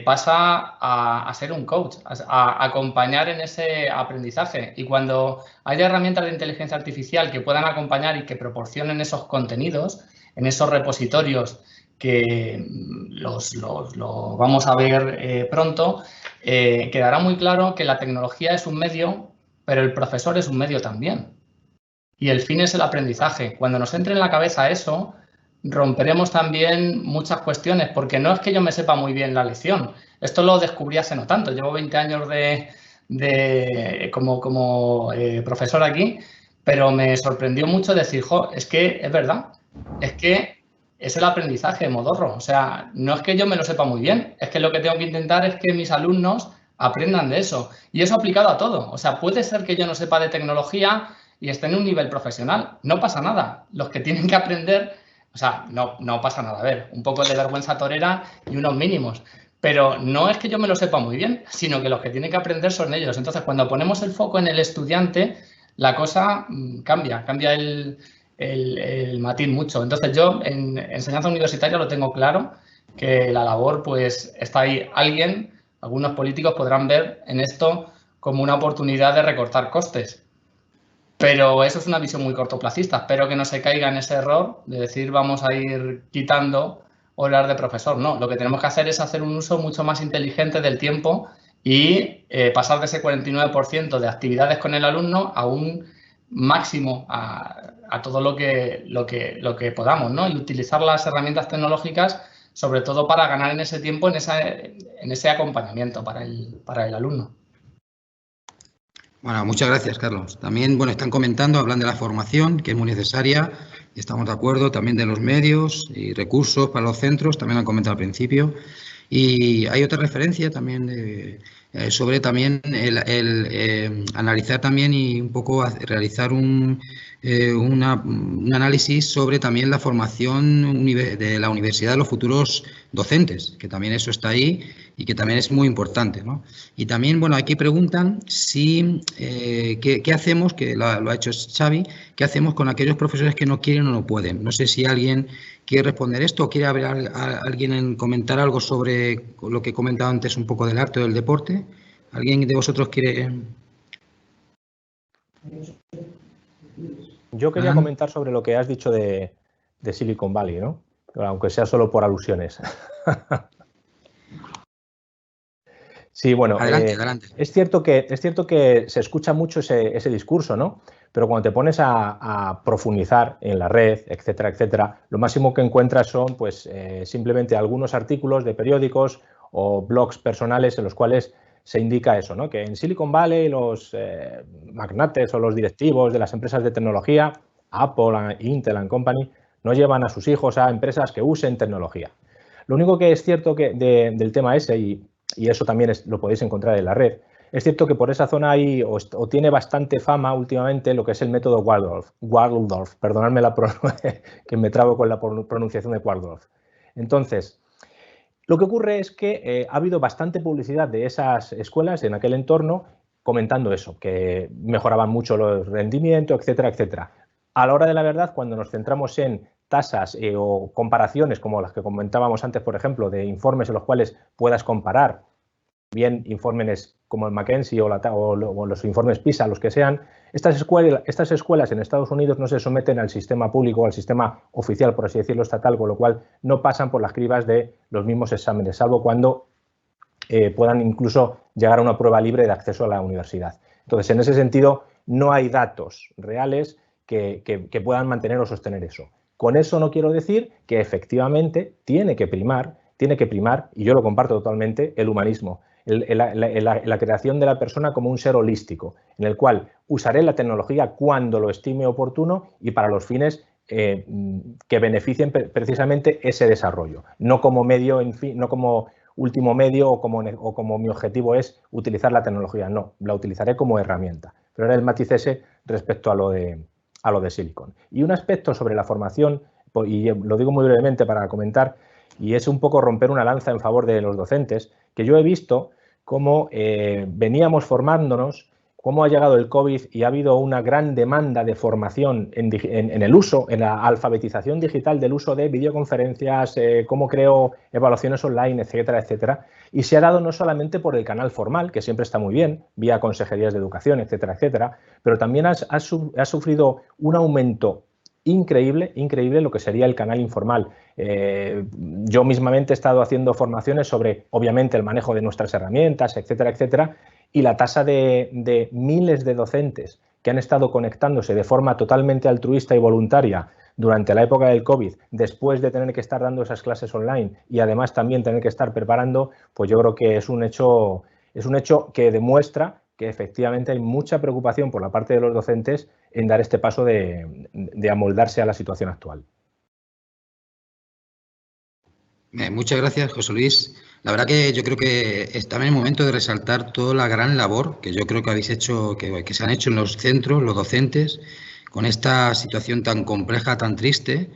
pasa a ser un coach, a acompañar en ese aprendizaje. Y cuando haya herramientas de inteligencia artificial que puedan acompañar y que proporcionen esos contenidos en esos repositorios que lo vamos a ver pronto, quedará muy claro que la tecnología es un medio, pero el profesor es un medio también. Y el fin es el aprendizaje. Cuando nos entre en la cabeza eso, romperemos también muchas cuestiones, porque no es que yo me sepa muy bien la lección. Esto lo descubrí hace no tanto. Llevo 20 años como profesor aquí, pero me sorprendió mucho decir, jo, es que es verdad, es que es el aprendizaje modorro. O sea, no es que yo me lo sepa muy bien, es que lo que tengo que intentar es que mis alumnos aprendan de eso. Y eso aplicado a todo. O sea, puede ser que yo no sepa de tecnología y esté en un nivel profesional. No pasa nada. Los que tienen que aprender... O sea, no pasa nada. A ver, un poco de vergüenza torera y unos mínimos. Pero no es que yo me lo sepa muy bien, sino que los que tienen que aprender son ellos. Entonces, cuando ponemos el foco en el estudiante, la cosa cambia el matiz mucho. Entonces, yo en enseñanza universitaria lo tengo claro, que la labor pues está ahí. Algunos políticos podrán ver en esto como una oportunidad de recortar costes. Pero eso es una visión muy cortoplacista. Espero que no se caiga en ese error de decir vamos a ir quitando horas de profesor. No, lo que tenemos que hacer es hacer un uso mucho más inteligente del tiempo y pasar de ese 49% de actividades con el alumno a un máximo a todo lo que podamos, ¿no? Y utilizar las herramientas tecnológicas sobre todo para ganar en ese tiempo, en ese acompañamiento para el alumno. Bueno, muchas gracias, Carlos. También, bueno, están comentando, hablan de la formación, que es muy necesaria, y estamos de acuerdo, también de los medios y recursos para los centros, también han comentado al principio. Y hay otra referencia también sobre también el analizar también y un poco realizar un análisis sobre también la formación de la universidad de los futuros docentes, que también eso está ahí y que también es muy importante, ¿no? Y también, bueno, aquí preguntan si qué hacemos, que lo ha hecho Xavi, qué hacemos con aquellos profesores que no quieren o no pueden. No sé si alguien quiere responder esto o quiere haber alguien comentar algo sobre lo que he comentado antes un poco del arte o del deporte. ¿Alguien de vosotros quiere...? Yo quería comentar sobre lo que has dicho de Silicon Valley, ¿no? Aunque sea solo por alusiones. Sí, bueno, adelante. Es cierto que se escucha mucho ese discurso, ¿no? Pero cuando te pones a profundizar en la red, etcétera, etcétera, lo máximo que encuentras son pues simplemente algunos artículos de periódicos o blogs personales en los cuales se indica eso, ¿no? Que en Silicon Valley los magnates o los directivos de las empresas de tecnología, Apple, Intel and Company, no llevan a sus hijos a empresas que usen tecnología. Lo único que es cierto que del tema ese, y eso también lo podéis encontrar en la red, es cierto que por esa zona hay o tiene bastante fama últimamente lo que es el método Waldorf, perdonadme que me trabo con la pronunciación de Waldorf. Entonces, lo que ocurre es que ha habido bastante publicidad de esas escuelas en aquel entorno comentando eso, que mejoraban mucho el rendimiento, etcétera, etcétera. A la hora de la verdad, cuando nos centramos en tasas o comparaciones como las que comentábamos antes, por ejemplo, de informes en los cuales puedas comparar bien informes como el McKinsey o los informes PISA, los que sean, estas escuelas en Estados Unidos no se someten al sistema público o al sistema oficial, por así decirlo, estatal, con lo cual no pasan por las cribas de los mismos exámenes, salvo cuando puedan incluso llegar a una prueba libre de acceso a la universidad. Entonces, en ese sentido, no hay datos reales que puedan mantener o sostener eso. Con eso no quiero decir que efectivamente tiene que primar, y yo lo comparto totalmente, el humanismo, la creación de la persona como un ser holístico, en el cual usaré la tecnología cuando lo estime oportuno y para los fines que beneficien precisamente ese desarrollo, no como medio, en fin, no como último medio o como mi objetivo es utilizar la tecnología, no, la utilizaré como herramienta. Pero era el matiz ese respecto a lo de Silicon. Y un aspecto sobre la formación, y lo digo muy brevemente para comentar, y es un poco romper una lanza en favor de los docentes, que yo he visto cómo veníamos formándonos, cómo ha llegado el COVID y ha habido una gran demanda de formación en el uso, en la alfabetización digital del uso de videoconferencias, cómo creo evaluaciones online, etcétera, etcétera. Y se ha dado no solamente por el canal formal, que siempre está muy bien, vía consejerías de educación, etcétera, etcétera, pero también ha sufrido un aumento increíble lo que sería el canal informal. Yo mismamente he estado haciendo formaciones sobre, obviamente, el manejo de nuestras herramientas, etcétera, etcétera, y la tasa de miles de docentes que han estado conectándose de forma totalmente altruista y voluntaria durante la época del COVID, después de tener que estar dando esas clases online y además también tener que estar preparando, pues yo creo que es un hecho que demuestra que efectivamente hay mucha preocupación por la parte de los docentes en dar este paso de amoldarse a la situación actual. Muchas gracias, José Luis. La verdad que yo creo que es también el momento de resaltar toda la gran labor que yo creo que habéis hecho, que se han hecho en los centros, los docentes, con esta situación tan compleja, tan triste,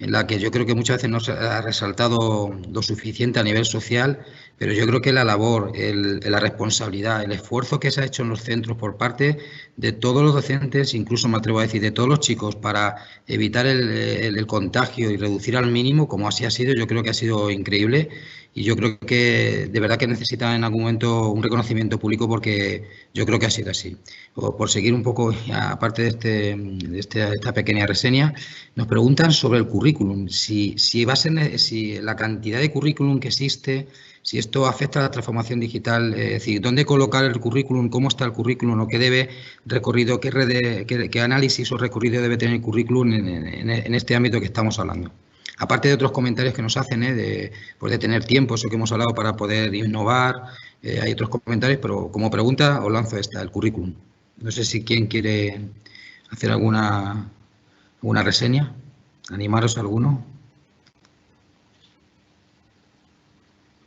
en la que yo creo que muchas veces no se ha resaltado lo suficiente a nivel social, pero yo creo que la labor, la responsabilidad, el esfuerzo que se ha hecho en los centros por parte de todos los docentes, incluso me atrevo a decir de todos los chicos, para evitar el contagio y reducir al mínimo, como así ha sido, yo creo que ha sido increíble. Y yo creo que de verdad que necesita en algún momento un reconocimiento público porque yo creo que ha sido así. O por seguir un poco, aparte de esta pequeña reseña, nos preguntan sobre el currículum. Si la cantidad de currículum que existe, si esto afecta a la transformación digital, es decir, dónde colocar el currículum, cómo está el currículum, o qué debe recorrido, qué análisis o recorrido debe tener el currículum en este ámbito que estamos hablando. Aparte de otros comentarios que nos hacen, de tener tiempo, eso que hemos hablado para poder innovar, hay otros comentarios, pero como pregunta os lanzo el currículum. No sé si quién quiere hacer alguna reseña, animaros a alguno.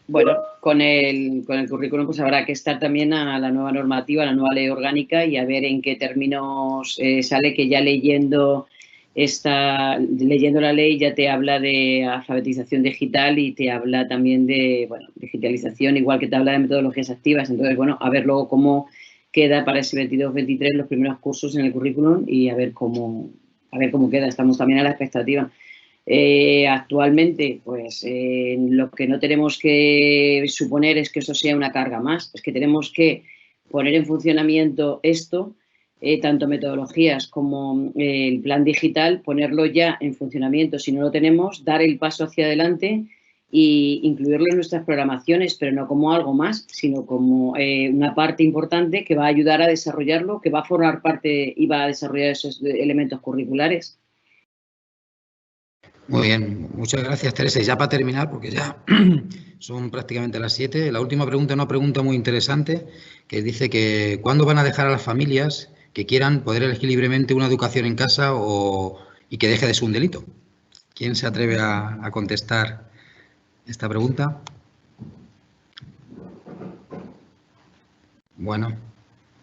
Bueno, con el currículum pues habrá que estar también a la nueva normativa, a la nueva ley orgánica y a ver en qué términos sale, que ya leyendo la ley ya te habla de alfabetización digital y te habla también de digitalización, igual que te habla de metodologías activas. Entonces, bueno, a ver luego cómo queda para ese 22-23 los primeros cursos en el currículum y a ver cómo queda. Estamos también a la expectativa. Actualmente, pues lo que no tenemos que suponer es que eso sea una carga más, es que tenemos que poner en funcionamiento esto, tanto metodologías como el plan digital, ponerlo ya en funcionamiento si no lo tenemos, dar el paso hacia adelante e incluirlo en nuestras programaciones, pero no como algo más, sino como una parte importante que va a ayudar a desarrollarlo, que va a formar parte y va a desarrollar esos elementos curriculares. Muy bien, muchas gracias, Teresa. Y ya para terminar, porque ya son prácticamente las 7, la última pregunta, una pregunta muy interesante, que dice que ¿cuándo van a dejar a las familias que quieran poder elegir libremente una educación en casa y que deje de ser un delito? ¿Quién se atreve a contestar esta pregunta? Bueno,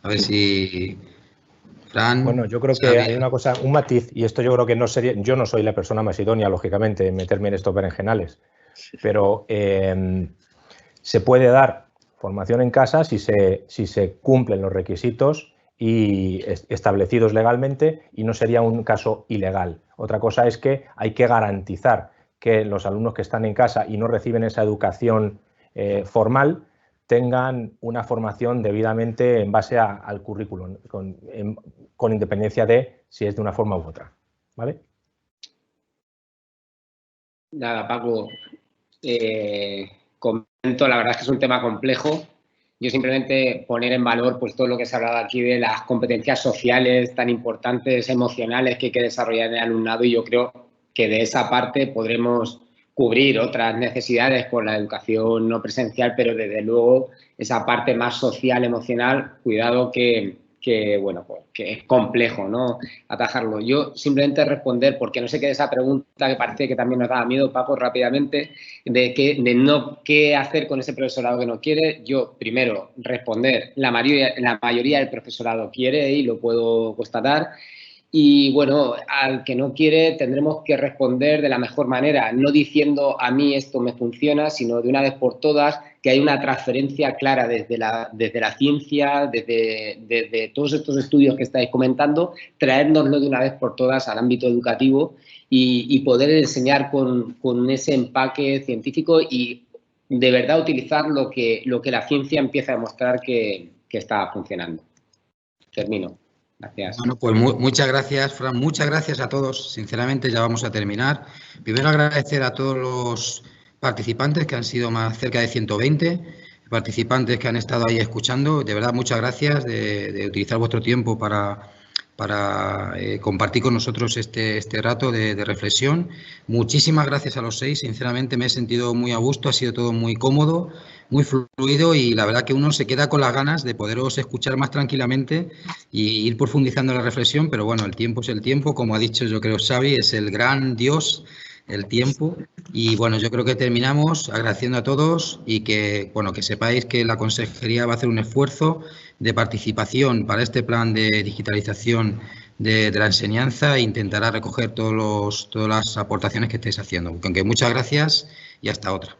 a ver si... Fran, bueno, yo creo que hay una cosa, un matiz, y esto yo creo que no sería, yo no soy la persona más idónea, lógicamente, en meterme en estos berenjenales, pero se puede dar formación en casa si se cumplen los requisitos y establecidos legalmente y no sería un caso ilegal. Otra cosa es que hay que garantizar que los alumnos que están en casa y no reciben esa educación formal tengan una formación debidamente en base al currículum, con independencia de si es de una forma u otra. ¿Vale? Nada, Paco, comento, la verdad es que es un tema complejo. Yo simplemente poner en valor pues todo lo que se ha hablado aquí de las competencias sociales tan importantes, emocionales que hay que desarrollar en el alumnado, y yo creo que de esa parte podremos cubrir otras necesidades con la educación no presencial, pero desde luego esa parte más social, emocional, cuidado que bueno, pues que es complejo, ¿no?, atajarlo. Yo simplemente responder, porque no sé qué de esa pregunta que parece que también nos daba miedo, Paco, rápidamente, de qué hacer con ese profesorado que no quiere. Yo, primero, responder, la mayoría del profesorado quiere y lo puedo constatar. Y, bueno, al que no quiere tendremos que responder de la mejor manera, no diciendo a mí esto me funciona, sino de una vez por todas que hay una transferencia clara desde la ciencia, desde todos estos estudios que estáis comentando, traérnoslo de una vez por todas al ámbito educativo y poder enseñar con ese empaque científico y de verdad utilizar lo que la ciencia empieza a demostrar que está funcionando. Termino. Gracias. Bueno, pues muchas gracias, Fran. Muchas gracias a todos. Sinceramente, ya vamos a terminar. Primero, agradecer a todos los participantes, que han sido más cerca de 120 participantes que han estado ahí escuchando. De verdad, muchas gracias de utilizar vuestro tiempo para compartir con nosotros este rato de reflexión. Muchísimas gracias a los 6. Sinceramente, me he sentido muy a gusto. Ha sido todo muy cómodo, muy fluido, y la verdad que uno se queda con las ganas de poderos escuchar más tranquilamente y ir profundizando en la reflexión, pero bueno, el tiempo es el tiempo, como ha dicho yo creo Xavi, es el gran Dios, el tiempo. Y bueno, yo creo que terminamos agradeciendo a todos y que, bueno, que sepáis que la Consejería va a hacer un esfuerzo de participación para este plan de digitalización de la enseñanza e intentará recoger todas las aportaciones que estéis haciendo. Aunque muchas gracias y hasta otra.